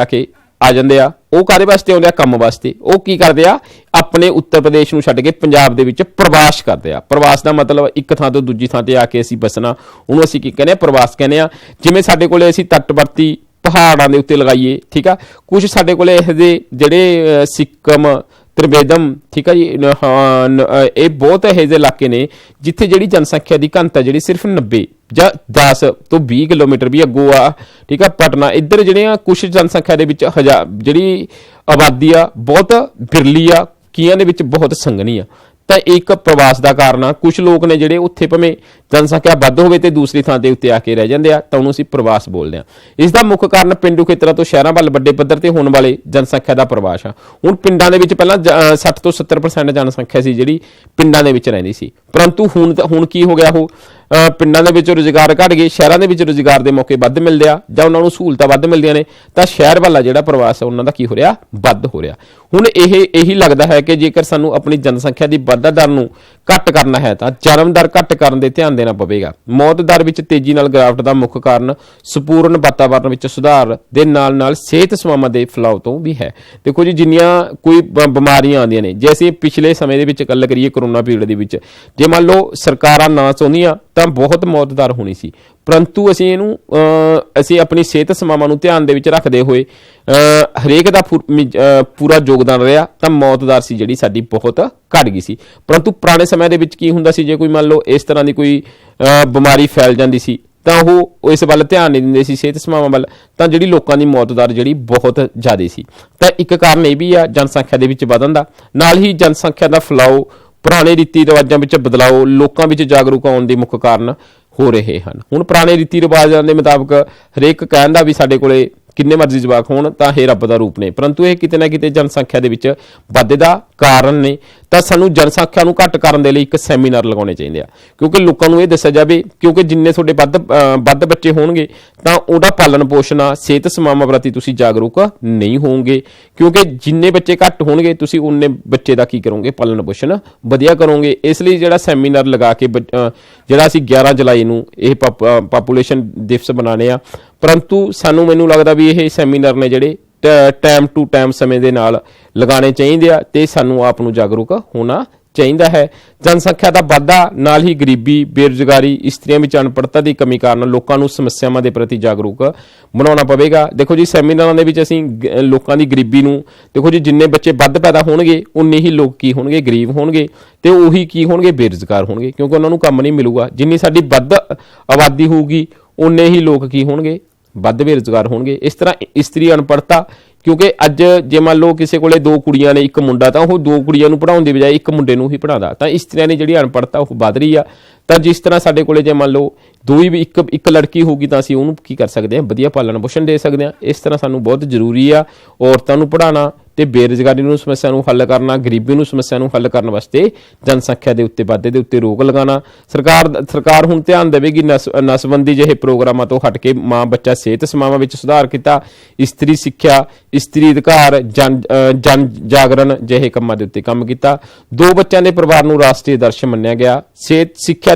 ਆ ਜਾਂਦੇ ਆ। ਉਹ ਕਾਹਦੇ ਵਾਸਤੇ ਆਉਂਦੇ ਆ? ਕੰਮ ਵਾਸਤੇ। ਉਹ ਕੀ ਕਰਦੇ ਆ? ਆਪਣੇ ਉੱਤਰ ਪ੍ਰਦੇਸ਼ ਨੂੰ ਛੱਡ ਕੇ ਪੰਜਾਬ ਦੇ ਵਿੱਚ ਪ੍ਰਵਾਸ ਕਰਦੇ ਆ। ਪ੍ਰਵਾਸ ਦਾ ਮਤਲਬ ਇੱਕ ਥਾਂ ਤੋਂ ਦੂਜੀ ਥਾਂ ਤੇ ਆ ਕੇ ਅਸੀਂ ਬਸਣਾ, ਉਹਨੂੰ ਅਸੀਂ ਕੀ ਕਹਿੰਦੇ ਆ? ਪ੍ਰਵਾਸ ਕਹਿੰਦੇ ਆ। ਜਿਵੇਂ ਸਾਡੇ ਕੋਲੇ ਅਸੀਂ ਤੱਟਵਰਤੀ ਪਹਾੜਾਂ ਦੇ ਉੱਤੇ ਲਗਾਈਏ, ਠੀਕ ਆ, ਕੁਝ ਸਾਡੇ ਕੋਲੇ ਇਹੋ ਜਿਹੇ ਜਿਹੜੇ ਸਿੱਕਮ, ਤ੍ਰਿਵੇਦਮ, ਠੀਕ ਆ ਜੀ, ਇਹ ਬਹੁਤ ਇਹੋ ਜਿਹੇ ਇਲਾਕੇ ਨੇ ਜਿੱਥੇ ਜਿਹੜੀ ਜਨਸੰਖਿਆ ਦੀ ਘਣਤਾ ਜਿਹੜੀ ਸਿਰਫ 90 ਜਾਂ 10 ਤੋਂ 20 ਕਿਲੋਮੀਟਰ ਵੀ ਅੱਗੋਂ ਆ, ਠੀਕ ਆ, ਪਟਨਾ, ਇੱਧਰ ਜਿਹੜੀਆਂ ਕੁਛ ਜਨਸੰਖਿਆ ਦੇ ਵਿੱਚ ਜਿਹੜੀ ਆਬਾਦੀ ਆ ਬਹੁਤ ਬਿਰਲੀ ਆ, ਕਈਆਂ ਦੇ ਵਿੱਚ ਬਹੁਤ ਸੰਘਣੀ ਆ। ਤਾਂ ਇੱਕ ਪ੍ਰਵਾਸ ਦਾ ਕਾਰਨ ਆ। ਕੁਝ ਲੋਕ ਨੇ ਜਿਹੜੇ ਉੱਥੇ ਭਾਵੇਂ ਜਨਸੰਖਿਆ ਵੱਧ ਹੋਵੇ ਤੇ ਦੂਸਰੀ ਥਾਂ ਦੇ ਉੱਤੇ ਆ ਕੇ ਰਹਿ ਜਾਂਦੇ ਆ, ਤਾਂ ਉਹਨੂੰ ਅਸੀਂ ਪ੍ਰਵਾਸ ਬੋਲਦੇ ਆ। ਇਸ ਦਾ ਮੁੱਖ ਕਾਰਨ ਪਿੰਡੂ ਖੇਤਰਾਂ ਤੋਂ ਸ਼ਹਿਰਾਂ ਵੱਲ ਵੱਡੇ ਪੱਧਰ ਤੇ ਹੋਣ ਵਾਲੇ ਜਨਸੰਖਿਆ ਦਾ ਪ੍ਰਵਾਸ ਆ। ਹੁਣ ਪਿੰਡਾਂ ਦੇ ਵਿੱਚ ਪਹਿਲਾਂ 60 ਤੋਂ 70% ਜਨਸੰਖਿਆ ਸੀ ਜਿਹੜੀ ਪਿੰਡਾਂ ਦੇ ਵਿੱਚ ਰਹਿੰਦੀ ਸੀ, ਪਰੰਤੂ ਹੁਣ ਕੀ ਹੋ ਗਿਆ? ਉਹ ਪਿੰਡਾਂ ਦੇ ਵਿੱਚ ਰੁਜ਼ਗਾਰ ਘਟ ਗਏ, ਸ਼ਹਿਰਾਂ ਦੇ ਵਿੱਚ ਰੁਜ਼ਗਾਰ ਦੇ ਮੌਕੇ ਵੱਧ ਮਿਲਦੇ ਆ ਜਾਂ ਉਹਨਾਂ ਨੂੰ ਸਹੂਲਤਾਂ ਵੱਧ ਮਿਲਦੀਆਂ ਨੇ, ਤਾਂ ਸ਼ਹਿਰ ਵਾਲਾ ਜਿਹੜਾ ਪ੍ਰਵਾਸ ਹੈ ਉਹਨਾਂ ਦਾ ਕੀ ਹੋ ਰਿਹਾ? ਵੱਧ ਹੋ ਰਿਹਾ। ਹੁਣ ਇਹੀ ਲੱਗਦਾ ਹੈ ਕਿ ਜੇਕਰ ਸਾਨੂੰ ਆਪਣੀ ਜਨਸੰਖਿਆ ਦੀ ਵਾਧਾ ਦਰ ਨੂੰ ਘੱਟ ਕਰਨਾ ਹੈ ਤਾਂ ਜਨਮ ਦਰ ਘੱਟ ਕਰਨ ਦੇ ਧਿਆਨ ਦੇਣਾ ਪਵੇਗਾ। ਮੌਤ ਦਰ ਵਿੱਚ ਤੇਜ਼ੀ ਨਾਲ ਗਿਰਾਵਟ ਦਾ ਮੁੱਖ ਕਾਰਨ ਸੰਪੂਰਨ ਵਾਤਾਵਰਣ ਵਿੱਚ ਸੁਧਾਰ ਦੇ ਨਾਲ ਸਿਹਤ ਸੇਵਾਵਾਂ ਦੇ ਫੈਲਾਅ ਤੋਂ ਵੀ ਹੈ। ਦੇਖੋ ਜੀ, ਜਿੰਨੀਆਂ ਕੋਈ ਬਿਮਾਰੀਆਂ ਆਉਂਦੀਆਂ ਨੇ, ਜੇ ਅਸੀਂ ਪਿਛਲੇ ਸਮੇਂ ਦੇ ਵਿੱਚ ਗੱਲ ਕਰੀਏ, ਕਰੋਨਾ ਪੀਰੀਅਡ ਦੇ ਵਿੱਚ, ਜੇ ਮੰਨ ਲਓ ਸਰਕਾਰਾਂ ਨਾ ਚਾਹੁੰਦੀਆਂ ਤਾਂ ਬਹੁਤ ਮੌਤ ਦਰ ਹੋਣੀ ਸੀ, परंतु ਅਸੀਂ ਇਹਨੂੰ ਅਸੀਂ ਆਪਣੀ ਸਿਹਤ ਸਮਾਵਾਂ ਨੂੰ ਧਿਆਨ ਦੇ ਵਿੱਚ ਰੱਖਦੇ ਹੋਏ ਹਰੇਕ ਦਾ ਪੂਰਾ ਯੋਗਦਾਨ ਰਿਹਾ ਤਾਂ ਮੌਤ ਦਰ ਸੀ ਜਿਹੜੀ ਸਾਡੀ ਬਹੁਤ ਘਟ ਗਈ ਸੀ। ਪਰੰਤੂ ਪੁਰਾਣੇ ਸਮੇਂ ਦੇ ਵਿੱਚ ਕੀ ਹੁੰਦਾ ਸੀ, ਜੇ ਕੋਈ ਮੰਨ ਲਓ ਇਸ ਤਰ੍ਹਾਂ ਦੀ ਕੋਈ ਬਿਮਾਰੀ ਫੈਲ ਜਾਂਦੀ ਸੀ ਤਾਂ ਉਹ ਇਸ ਵੱਲ ਧਿਆਨ ਨਹੀਂ ਦਿੰਦੇ ਸੀ, ਸਿਹਤ ਸੇਵਾਵਾਂ ਵੱਲ, ਤਾਂ ਜਿਹੜੀ ਲੋਕਾਂ ਦੀ ਮੌਤ ਦਰ ਜਿਹੜੀ ਬਹੁਤ ਜ਼ਿਆਦਾ ਸੀ। ਤਾਂ ਇੱਕ ਕਾਰਨ ਇਹ ਵੀ ਆ ਜਨਸੰਖਿਆ ਦੇ ਵਿੱਚ ਵਧਣ ਦਾ, ਨਾਲ ਹੀ ਜਨਸੰਖਿਆ ਦਾ ਫੈਲਾਓ, ਪੁਰਾਣੇ ਰੀਤੀ ਰਿਵਾਜਾਂ ਵਿੱਚ ਬਦਲਾਓ, ਲੋਕਾਂ ਵਿੱਚ ਜਾਗਰੂਕ ਆਉਣ ਦੇ ਮੁੱਖ ਕਾਰਨ ਹੋ ਰਹੇ ਹਨ। ਹੁਣ ਪੁਰਾਣੇ ਰੀਤੀ ਰਿਵਾਜਾਂ ਦੇ ਮੁਤਾਬਕ ਹਰੇਕ ਕਹਿੰਦਾ ਵੀ ਸਾਡੇ ਕੋਲੇ ਕਿੰਨੇ ਮਰਜ਼ੀ ਜਵਾਕ ਹੋਣ ਤਾਂ ਇਹ ਰੱਬ ਦਾ ਰੂਪ ਨੇ, ਪਰੰਤੂ ਇਹ ਕਿਤੇ ਨਾ ਕਿਤੇ ਜਨਸੰਖਿਆ ਦੇ ਵਿੱਚ ਵਾਧੇ ਦਾ ਕਾਰਨ ਨੇ। ਤਾਂ ਸਾਨੂੰ ਜਨਸੰਖਿਆ ਨੂੰ ਘੱਟ ਕਰਨ ਦੇ ਲਈ ਇੱਕ ਸੈਮੀਨਾਰ ਲਗਾਉਣੇ ਚਾਹੀਦੇ ਆ, ਕਿਉਂਕਿ ਲੋਕਾਂ ਨੂੰ ਇਹ ਦੱਸਿਆ ਜਾਵੇ, ਕਿਉਂਕਿ ਜਿੰਨੇ ਤੁਹਾਡੇ ਵੱਧ ਬੱਚੇ ਹੋਣਗੇ ਤਾਂ ਉਹਦਾ ਪਾਲਣ ਪੋਸ਼ਣ ਸਿਹਤ ਸੇਵਾਵਾਂ ਪ੍ਰਤੀ ਤੁਸੀਂ ਜਾਗਰੂਕ ਨਹੀਂ ਹੋਵੋਗੇ, ਕਿਉਂਕਿ ਜਿੰਨੇ ਬੱਚੇ ਘੱਟ ਹੋਣਗੇ ਤੁਸੀਂ ਉਨੇ ਬੱਚੇ ਦਾ ਕੀ ਕਰੋਗੇ, ਪਾਲਣ ਪੋਸ਼ਣ ਵਧੀਆ ਕਰੋਗੇ। ਇਸ ਲਈ ਜਿਹੜਾ ਸੈਮੀਨਾਰ ਲਗਾ ਕੇ ਜਿਹੜਾ ਅਸੀਂ 11 ਜੁਲਾਈ ਨੂੰ ਇਹ ਪਾਪੂਲੇਸ਼ਨ ਦਿਵਸ ਬਣਾਉਣੇ ਆ, ਪਰੰਤੂ ਮੈਨੂੰ ਲੱਗਦਾ ਵੀ ਇਹ ਸੈਮੀਨਾਰ ਨੇ ਜਿਹੜੇ ਟਾਈਮ ਟੂ ਟਾਈਮ ਸਮੇਂ ਦੇ ਨਾਲ ਲਗਾਉਣੇ ਚਾਹੀਦੇ ਆ ਤੇ ਸਾਨੂੰ ਆਪ ਨੂੰ ਜਾਗਰੂਕ ਹੋਣਾ ਚਾਹੀਦਾ ਹੈ। ਜਨਸੰਖਿਆ ਦਾ ਵਾਧਾ ਨਾਲ ਹੀ ਗਰੀਬੀ, ਬੇਰੁਜ਼ਗਾਰੀ, ਇਸਤਰੀਆਂ ਵਿੱਚ ਅਨਪੜ੍ਹਤਾ ਦੀ ਕਮੀ ਕਾਰਨ ਲੋਕਾਂ ਨੂੰ ਸਮੱਸਿਆਵਾਂ ਦੇ ਪ੍ਰਤੀ ਜਾਗਰੂਕ ਬਣਾਉਣਾ ਪਵੇਗਾ। ਦੇਖੋ ਜੀ, ਸੈਮੀਨਾਰਾਂ ਦੇ ਵਿੱਚ ਅਸੀਂ ਲੋਕਾਂ ਦੀ ਗਰੀਬੀ ਨੂੰ ਦੇਖੋ ਜੀ, ਜਿੰਨੇ ਬੱਚੇ ਵੱਧ ਪੈਦਾ ਹੋਣਗੇ ਉਨੇ ਹੀ ਲੋਕ ਕੀ ਹੋਣਗੇ, ਗਰੀਬ ਹੋਣਗੇ ਤੇ ਉਹੀ ਕੀ ਹੋਣਗੇ, ਬੇਰੁਜ਼ਗਾਰ ਹੋਣਗੇ, ਕਿਉਂਕਿ ਉਹਨਾਂ ਨੂੰ ਕੰਮ ਨਹੀਂ ਮਿਲੂਗਾ। ਜਿੰਨੀ ਸਾਡੀ ਵੱਧ ਆਬਾਦੀ ਹੋਊਗੀ ਉਨੇ ਹੀ ਲੋਕ ਕੀ ਹੋਣਗੇ, ਵੱਧ ਬੇਰੁਜ਼ਗਾਰ ਹੋਣਗੇ। ਇਸ ਤਰ੍ਹਾਂ ਇਸਤਰੀ ਅਨਪੜ੍ਹਤਾ, ਕਿਉਂਕਿ ਅੱਜ ਜੇ ਮੰਨ ਲਓ ਕਿਸੇ ਕੋਲੇ 2 ਕੁੜੀਆਂ ਨੇ 1 ਮੁੰਡਾ, ਤਾਂ ਉਹ 2 ਕੁੜੀਆਂ ਨੂੰ ਪੜ੍ਹਾਉਣ ਦੀ ਬਜਾਏ 1 ਮੁੰਡੇ ਨੂੰ ਹੀ ਪੜ੍ਹਾਉਂਦਾ, ਤਾਂ ਇਸਤਰੀਆਂ ਦੀ ਜਿਹੜੀ ਅਨਪੜ੍ਹਤਾ ਉਹ ਵੱਧ ਰਹੀ ਆ। ਤਾਂ ਜਿਸ ਤਰ੍ਹਾਂ ਸਾਡੇ ਕੋਲੇ ਜੇ ਮੰਨ ਲਓ ਇੱਕ ਲੜਕੀ ਹੋਊਗੀ ਤਾਂ ਅਸੀਂ ਉਹਨੂੰ ਕੀ ਕਰ ਸਕਦੇ ਹਾਂ, ਵਧੀਆ ਪਾਲਣ ਪੋਸ਼ਣ ਦੇ ਸਕਦੇ ਹਾਂ। ਇਸ ਤਰ੍ਹਾਂ ਸਾਨੂੰ ਬਹੁਤ ਜ਼ਰੂਰੀ ਆ ਔਰਤਾਂ ਨੂੰ ਪੜ੍ਹਾਉਣਾ ਤੇ ਬੇਰੁਜ਼ਗਾਰੀ ਨੂੰ ਸਮੱਸਿਆ ਨੂੰ ਹੱਲ ਕਰਨਾ, ਗਰੀਬੀ ਨੂੰ ਸਮੱਸਿਆ ਨੂੰ ਹੱਲ ਕਰਨ ਵਾਸਤੇ ਜਨਸੰਖਿਆ ਦੇ ਉੱਤੇ ਵਾਧੇ ਦੇ ਉੱਤੇ ਰੋਕ ਲਗਾਉਣਾ। ਸਰਕਾਰ ਹੁਣ ਧਿਆਨ ਦੇਵੇਗੀ ਨਸਬੰਦੀ ਜਿਹੇ ਪ੍ਰੋਗਰਾਮਾਂ ਤੋਂ ਹਟ ਕੇ ਮਾਂ ਬੱਚਾ ਸਿਹਤ ਸੇਵਾਵਾਂ ਵਿੱਚ ਸੁਧਾਰ ਕੀਤਾ, ਇਸਤਰੀ ਸਿੱਖਿਆ, ਇਸਤਰੀ ਅਧਿਕਾਰ, ਜਨ ਜਾਗਰਣ ਜਿਹੇ ਕੰਮਾਂ ਦੇ ਉੱਤੇ ਕੰਮ ਕੀਤਾ। 2 ਬੱਚਿਆਂ ਦੇ ਪਰਿਵਾਰ ਨੂੰ ਰਾਸ਼ਟਰੀ ਆਦਰਸ਼ ਮੰਨਿਆ ਗਿਆ। ਸਿੱਖਿਆ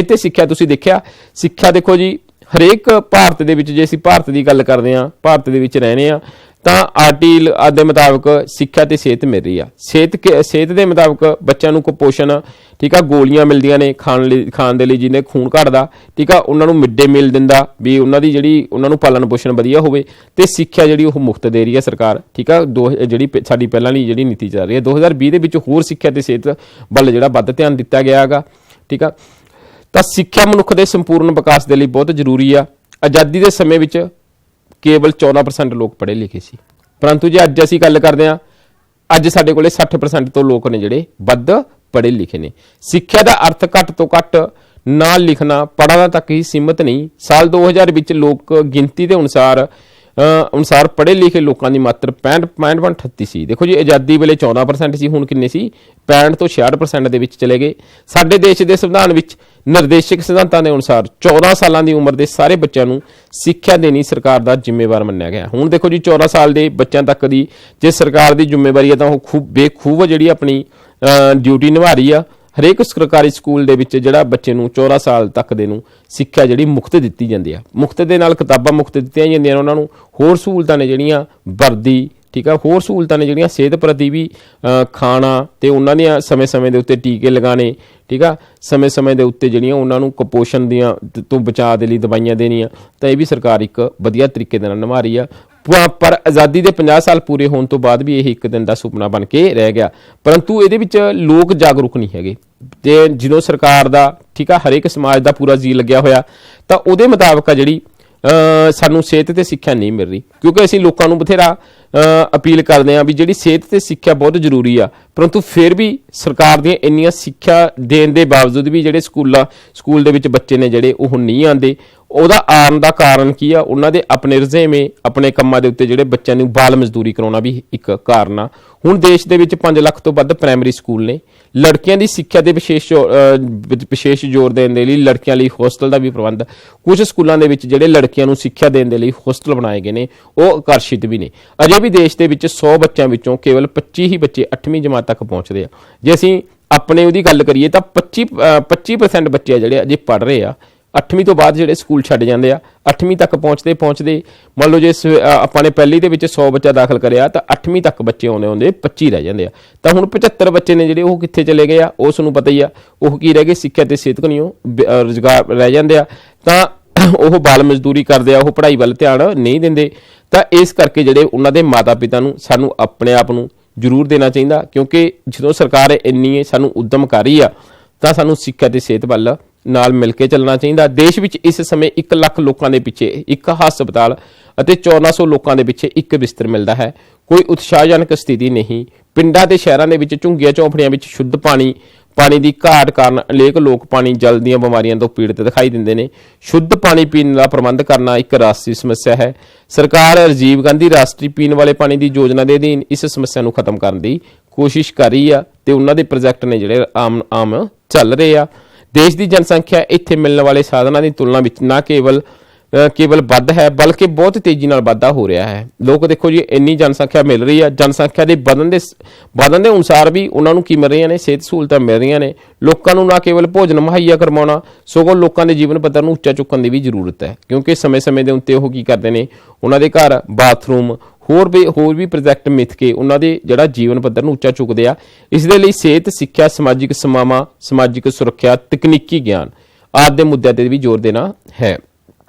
ਤੇ ਸਿੱਖਿਆ ਤੁਸੀਂ ਦੇਖਿਆ, ਸਿੱਖਿਆ ਦੇਖੋ ਜੀ, ਹਰੇਕ ਭਾਰਤ ਦੇ ਵਿੱਚ, ਜੇ ਅਸੀਂ ਭਾਰਤ ਦੀ ਗੱਲ ਕਰਦੇ ਹਾਂ, ਭਾਰਤ ਦੇ ਵਿੱਚ ਰਹਿੰਦੇ ਹਾਂ, ਤਾਂ ਆਰਟੀਲ ਦੇ ਮੁਤਾਬਕ ਸਿੱਖਿਆ ਤੇ ਸਿਹਤ ਮਿਲ ਰਹੀ ਆ। ਸਿਹਤ ਦੇ ਮੁਤਾਬਕ ਬੱਚਿਆਂ ਨੂੰ ਕੁਪੋਸ਼ਣ, ਠੀਕ ਆ, ਗੋਲੀਆਂ ਮਿਲਦੀਆਂ ਨੇ ਖਾਣ ਦੇ ਲਈ, ਜਿਹਨੇ ਖੂਨ ਘਟਦਾ, ਠੀਕ ਆ, ਉਹਨਾਂ ਨੂੰ ਮਿਡ ਡੇ ਮੀਲ ਦਿੰਦਾ ਵੀ ਉਹਨਾਂ ਨੂੰ ਪਾਲਣ ਪੋਸ਼ਣ ਵਧੀਆ ਹੋਵੇ। ਤੇ ਸਿੱਖਿਆ ਜਿਹੜੀ ਉਹ ਮੁਫਤ ਦੇ ਰਹੀ ਹੈ ਸਰਕਾਰ, ਠੀਕ ਆ। ਜਿਹੜੀ ਸਾਡੀ ਪਹਿਲਾਂ ਵਾਲੀ ਜਿਹੜੀ ਨੀਤੀ ਚੱਲ ਰਹੀ ਹੈ 2020 ਦੇ ਵਿੱਚ ਹੋਰ ਸਿੱਖਿਆ ਤੇ ਸਿਹਤ ਵੱਲ ਜਿਹੜਾ ਵੱਧ ਧਿਆਨ ਦਿੱਤਾ ਗਿਆ ਹੈਗਾ, ਠੀਕ ਆ। ਤਾਂ ਸਿੱਖਿਆ ਮਨੁੱਖ ਦੇ ਸੰਪੂਰਨ ਵਿਕਾਸ ਦੇ ਲਈ ਬਹੁਤ ਜ਼ਰੂਰੀ ਆ। ਆਜ਼ਾਦੀ ਦੇ ਸਮੇਂ ਵਿੱਚ ਕੇਵਲ 14% ਲੋਕ ਪੜ੍ਹੇ ਲਿਖੇ ਸੀ, ਪਰੰਤੂ ਜੇ ਅੱਜ ਅਸੀਂ ਗੱਲ ਕਰਦੇ ਹਾਂ, ਅੱਜ ਸਾਡੇ ਕੋਲੇ 60% ਤੋਂ ਲੋਕ ਨੇ ਜਿਹੜੇ ਵੱਧ ਪੜ੍ਹੇ ਲਿਖੇ ਨੇ। ਸਿੱਖਿਆ ਦਾ ਅਰਥ ਘੱਟ ਤੋਂ ਘੱਟ ਨਾ ਲਿਖਣਾ ਪੜ੍ਹਨਾ ਤੱਕ ਹੀ ਸੀਮਿਤ ਨਹੀਂ। ਸਾਲ 2000 ਵਿੱਚ ਲੋਕ ਗਿਣਤੀ ਦੇ ਅਨੁਸਾਰ ਪੜ੍ਹੇ ਲਿਖੇ ਲੋਕਾਂ ਦੀ ਮਾਤਰਾ 65.38 ਸੀ। ਦੇਖੋ ਜੀ, ਆਜ਼ਾਦੀ ਵੇਲੇ 14% ਸੀ, ਹੁਣ ਕਿੰਨੇ ਸੀ, 65 ਤੋਂ 66% ਦੇ ਵਿੱਚ ਚਲੇ ਗਏ। ਸਾਡੇ ਦੇਸ਼ ਦੇ ਸੰਵਿਧਾਨ ਵਿੱਚ ਨਿਰਦੇਸ਼ਕ ਸਿਧਾਂਤਾਂ ਦੇ ਅਨੁਸਾਰ 14 ਸਾਲਾਂ ਦੀ ਉਮਰ ਦੇ ਸਾਰੇ ਬੱਚਿਆਂ ਨੂੰ ਸਿੱਖਿਆ ਦੇਣੀ ਸਰਕਾਰ ਦਾ ਜ਼ਿੰਮੇਵਾਰ ਮੰਨਿਆ ਗਿਆ। ਹੁਣ ਦੇਖੋ ਜੀ, 14 ਸਾਲ ਦੇ ਬੱਚਿਆਂ ਤੱਕ ਦੀ ਜੇ ਸਰਕਾਰ ਦੀ ਜ਼ਿੰਮੇਵਾਰੀ ਹੈ ਤਾਂ ਉਹ ਬੇਖੂਬ ਜਿਹੜੀ ਆਪਣੀ ਡਿਊਟੀ ਨਿਭਾ ਰਹੀ ਆ। ਹਰੇਕ ਸਰਕਾਰੀ ਸਕੂਲ ਦੇ ਵਿੱਚ ਜਿਹੜਾ ਬੱਚੇ ਨੂੰ 14 ਸਾਲ ਤੱਕ ਦੇ ਨੂੰ ਸਿੱਖਿਆ ਜਿਹੜੀ ਮੁਫਤ ਦਿੱਤੀ ਜਾਂਦੀ ਆ। ਮੁਫਤ ਦੇ ਨਾਲ ਕਿਤਾਬਾਂ ਮੁਫਤ ਦਿੱਤੀਆਂ ਜਾਂਦੀਆਂ ਨੇ ਉਹਨਾਂ ਨੂੰ, ਹੋਰ ਸਹੂਲਤਾਂ ਨੇ ਜਿਹੜੀਆਂ ਵਰਦੀ, ਠੀਕ ਆ, ਹੋਰ ਸਹੂਲਤਾਂ ਨੇ ਜਿਹੜੀਆਂ ਸਿਹਤ ਪ੍ਰਤੀ ਵੀ, ਖਾਣਾ ਤੇ ਉਹਨਾਂ ਦੀਆਂ ਸਮੇਂ ਦੇ ਉੱਤੇ ਟੀਕੇ ਲਗਾਉਣੇ, ਠੀਕ ਆ, ਸਮੇਂ ਦੇ ਉੱਤੇ ਜਿਹੜੀਆਂ ਉਹਨਾਂ ਨੂੰ ਕੁਪੋਸ਼ਣ ਦੀਆਂ ਤੋਂ ਬਚਾਅ ਦੇ ਲਈ ਦਵਾਈਆਂ ਦੇਣੀਆਂ। ਤਾਂ ਇਹ ਵੀ ਸਰਕਾਰ ਇੱਕ ਵਧੀਆ ਤਰੀਕੇ ਦੇ ਨਾਲ ਨਿਭਾ ਰਹੀ ਆ। ਪਰ ਆਜ਼ਾਦੀ ਦੇ 50 ਸਾਲ ਪੂਰੇ ਹੋਣ ਤੋਂ ਬਾਅਦ ਵੀ ਇਹ ਇੱਕ ਦਿਨ ਦਾ ਸੁਪਨਾ ਬਣ ਕੇ ਰਹਿ ਗਿਆ, ਪਰੰਤੂ ਇਹਦੇ ਵਿੱਚ ਲੋਕ ਜਾਗਰੂਕ ਨਹੀਂ ਹੈਗੇ। ਤੇ ਜਦੋਂ ਸਰਕਾਰ ਦਾ, ਠੀਕ ਆ, ਹਰੇਕ ਸਮਾਜ ਦਾ ਪੂਰਾ ਜੀ ਲੱਗਿਆ ਹੋਇਆ, ਤਾਂ ਉਹਦੇ ਮੁਤਾਬਕ ਆ ਜਿਹੜੀ ਸਾਨੂੰ ਸਿਹਤ ਤੇ ਸਿੱਖਿਆ ਨਹੀਂ ਮਿਲ ਰਹੀ, ਕਿਉਂਕਿ ਅਸੀਂ ਲੋਕਾਂ ਨੂੰ ਬਥੇਰਾ ਅਪੀਲ ਕਰਦੇ ਹਾਂ ਵੀ ਜਿਹੜੀ ਸਿਹਤ ਤੇ ਸਿੱਖਿਆ ਬਹੁਤ ਜ਼ਰੂਰੀ ਆ, ਪਰੰਤੂ ਫਿਰ ਵੀ ਸਰਕਾਰ ਦੀਆਂ ਇੰਨੀਆਂ ਸਿੱਖਿਆ ਦੇਣ ਦੇ ਬਾਵਜੂਦ ਵੀ ਜਿਹੜੇ ਸਕੂਲ ਦੇ ਵਿੱਚ ਬੱਚੇ ਨੇ ਜਿਹੜੇ ਉਹ ਨਹੀਂ ਆਉਂਦੇ। ਉਹਦਾ ਆਉਣ ਦਾ ਕਾਰਨ ਕੀ ਆ, ਉਹਨਾਂ ਦੇ ਆਪਣੇ ਰੁਝੇਵੇਂ, ਆਪਣੇ ਕੰਮਾਂ ਦੇ ਉੱਤੇ ਜਿਹੜੇ ਬੱਚਿਆਂ ਨੂੰ ਬਾਲ ਮਜ਼ਦੂਰੀ ਕਰਾਉਣਾ ਵੀ ਇੱਕ ਕਾਰਨ ਆ। ਹੁਣ ਦੇਸ਼ ਦੇ ਵਿੱਚ 5 ਲੱਖ ਤੋਂ ਵੱਧ ਪ੍ਰਾਇਮਰੀ ਸਕੂਲ ਨੇ। ਲੜਕੀਆਂ ਦੀ ਸਿੱਖਿਆ ਦੇ ਵਿਸ਼ੇਸ਼ ਜ਼ੋਰ ਦੇਣ ਦੇ ਲਈ ਲੜਕੀਆਂ ਲਈ ਹੋਸਟਲ ਦਾ ਵੀ ਪ੍ਰਬੰਧ, ਕੁਝ ਸਕੂਲਾਂ ਦੇ ਵਿੱਚ ਜਿਹੜੇ ਲੜਕੀਆਂ ਨੂੰ ਸਿੱਖਿਆ ਦੇਣ ਦੇ ਲਈ ਹੋਸਟਲ ਬਣਾਏ ਗਏ ਨੇ, ਉਹ ਆਕਰਸ਼ਿਤ ਵੀ ਨੇ। ਅਜੇ ਵੀ ਦੇਸ਼ ਦੇ ਵਿੱਚ 100 ਬੱਚਿਆਂ ਵਿੱਚੋਂ ਕੇਵਲ 25 ਹੀ ਬੱਚੇ 8ਵੀਂ ਜਮਾਤ ਤੱਕ ਪਹੁੰਚਦੇ ਆ। ਜੇ ਅਸੀਂ ਆਪਣੇ ਉਹਦੀ ਗੱਲ ਕਰੀਏ ਤਾਂ 25% ਬੱਚੇ ਆ ਜਿਹੜੇ ਅਜੇ ਪੜ੍ਹ ਰਹੇ ਆ 8ਵੀਂ ਤੋਂ ਬਾਅਦ ਜਿਹੜੇ ਸਕੂਲ ਛੱਡ ਜਾਂਦੇ ਆ, 8ਵੀਂ ਤੱਕ ਪਹੁੰਚਦੇ ਮੰਨ ਲਓ ਜੇ ਆਪਾਂ ਨੇ ਪਹਿਲੀ ਦੇ ਵਿੱਚ 100 ਬੱਚਾ ਦਾਖਲ ਕਰਿਆ ਤਾਂ 8ਵੀਂ ਤੱਕ ਬੱਚੇ ਆਉਂਦੇ 25 ਰਹਿ ਜਾਂਦੇ ਆ। ਤਾਂ ਹੁਣ 75 ਬੱਚੇ ਨੇ ਜਿਹੜੇ ਉਹ ਕਿੱਥੇ ਚਲੇ ਗਏ ਆ, ਉਸ ਨੂੰ ਪਤਾ ਹੀ ਆ, ਉਹ ਕੀ ਰਹਿ ਗਏ, ਸਿੱਖਿਆ ਤੇ ਸਿਹਤ ਕਨੀਓ ਰੁਜ਼ਗਾਰ ਰਹਿ ਜਾਂਦੇ ਆ। ਤਾਂ ਉਹ ਬਾਲ ਮਜ਼ਦੂਰੀ ਕਰਦੇ ਆ, ਉਹ ਪੜ੍ਹਾਈ ਵੱਲ ਧਿਆਨ ਨਹੀਂ ਦਿੰਦੇ। ਤਾਂ ਇਸ ਕਰਕੇ ਜਿਹੜੇ ਉਹਨਾਂ ਦੇ ਮਾਤਾ ਪਿਤਾ ਨੂੰ ਸਾਨੂੰ ਆਪਣੇ ਆਪ ਨੂੰ ਜ਼ਰੂਰ ਦੇਣਾ ਚਾਹੀਦਾ, ਕਿਉਂਕਿ ਜਦੋਂ ਸਰਕਾਰ ਇੰਨੀ ਸਾਨੂੰ ਉਦਮ ਕਰ ਰਹੀ ਆ ਤਾਂ ਸਾਨੂੰ ਸਿੱਖਿਆ ਤੇ ਸਿਹਤ ਵੱਲ ਨਾਲ ਮਿਲ ਕੇ ਚੱਲਣਾ ਚਾਹੀਦਾ। ਦੇਸ਼ ਵਿੱਚ ਇਸ ਸਮੇਂ 1 ਲੱਖ ਲੋਕਾਂ ਦੇ ਪਿੱਛੇ ਇੱਕ ਹਸਪਤਾਲ ਅਤੇ 1400 ਲੋਕਾਂ ਦੇ ਪਿੱਛੇ ਇੱਕ ਬਿਸਤਰ ਮਿਲਦਾ ਹੈ। ਕੋਈ ਉਤਸ਼ਾਹਜਨਕ ਸਥਿਤੀ ਨਹੀਂ। ਪਿੰਡਾਂ ਤੇ ਸ਼ਹਿਰਾਂ ਦੇ ਵਿੱਚ ਝੁੰਗੀਆਂ ਝੌਂਪੜੀਆਂ ਵਿੱਚ ਸ਼ੁੱਧ ਪਾਣੀ ਦੀ ਘਾਟ ਕਾਰਨ ਅਨੇਕ ਲੋਕ ਪਾਣੀ ਜਲ ਦੀਆਂ ਬਿਮਾਰੀਆਂ ਤੋਂ ਪੀੜਤ ਦਿਖਾਈ ਦਿੰਦੇ ਨੇ। ਸ਼ੁੱਧ ਪਾਣੀ ਪੀਣ ਦਾ ਪ੍ਰਬੰਧ ਕਰਨਾ ਇੱਕ ਰਾਸ਼ਟਰੀ ਸਮੱਸਿਆ ਹੈ। ਸਰਕਾਰ ਰਾਜੀਵ ਗਾਂਧੀ ਰਾਸ਼ਟਰੀ ਪੀਣ ਵਾਲੇ ਪਾਣੀ ਦੀ ਯੋਜਨਾ ਦੇ ਅਧੀਨ ਇਸ ਸਮੱਸਿਆ ਨੂੰ ਖਤਮ ਕਰਨ ਦੀ ਕੋਸ਼ਿਸ਼ ਕਰ ਰਹੀ ਆ ਤੇ ਉਹਨਾਂ ਦੇ ਪ੍ਰੋਜੈਕਟ ਨੇ ਜਿਹੜੇ ਆਮ ਚੱਲ ਰਹੇ ਆ। ਦੇਸ਼ ਦੀ ਜਨਸੰਖਿਆ ਇੱਥੇ ਮਿਲਣ ਵਾਲੇ ਸਾਧਨਾਂ ਦੀ ਤੁਲਨਾ ਵਿੱਚ ਨਾ ਕੇਵਲ ਵੱਧ ਹੈ, ਬਲਕਿ ਬਹੁਤ ਤੇਜ਼ੀ ਨਾਲ ਵਾਧਾ ਹੋ ਰਿਹਾ ਹੈ। ਲੋਕ ਦੇਖੋ ਜੀ, ਇੰਨੀ ਜਨਸੰਖਿਆ ਮਿਲ ਰਹੀ ਆ, ਜਨਸੰਖਿਆ ਦੇ ਵਧਣ ਦੇ ਅਨੁਸਾਰ ਵੀ ਉਹਨਾਂ ਨੂੰ ਕੀ ਮਿਲ ਰਹੀਆਂ ਨੇ, ਸਿਹਤ ਸਹੂਲਤਾਂ ਮਿਲ ਰਹੀਆਂ ਨੇ। ਲੋਕਾਂ ਨੂੰ ਨਾ ਕੇਵਲ ਭੋਜਨ ਮੁਹੱਈਆ ਕਰਵਾਉਣਾ, ਸਗੋਂ ਲੋਕਾਂ ਦੇ ਜੀਵਨ ਪੱਧਰ ਨੂੰ ਉੱਚਾ ਚੁੱਕਣ ਦੀ ਵੀ ਜ਼ਰੂਰਤ ਹੈ, ਕਿਉਂਕਿ ਸਮੇਂ ਦੇ ਉੱਤੇ ਉਹ ਕੀ ਕਰਦੇ ਨੇ, ਉਹਨਾਂ ਦੇ ਘਰ ਬਾਥਰੂਮ ਹੋਰ ਵੀ ਪ੍ਰੋਜੈਕਟ ਮਿੱਥ ਕੇ ਉਹਨਾਂ ਦੇ ਜਿਹੜਾ ਜੀਵਨ ਪੱਧਰ ਨੂੰ ਉੱਚਾ ਚੁੱਕਦੇ ਆ। ਇਸ ਦੇ ਲਈ ਸਿਹਤ, ਸਿੱਖਿਆ, ਸਮਾਜਿਕ ਸੇਵਾਵਾਂ, ਸਮਾਜਿਕ ਸੁਰੱਖਿਆ, ਤਕਨੀਕੀ ਗਿਆਨ ਆਦਿ ਦੇ ਮੁੱਦਿਆਂ ਤੇ ਵੀ ਜ਼ੋਰ ਦੇਣਾ ਹੈ।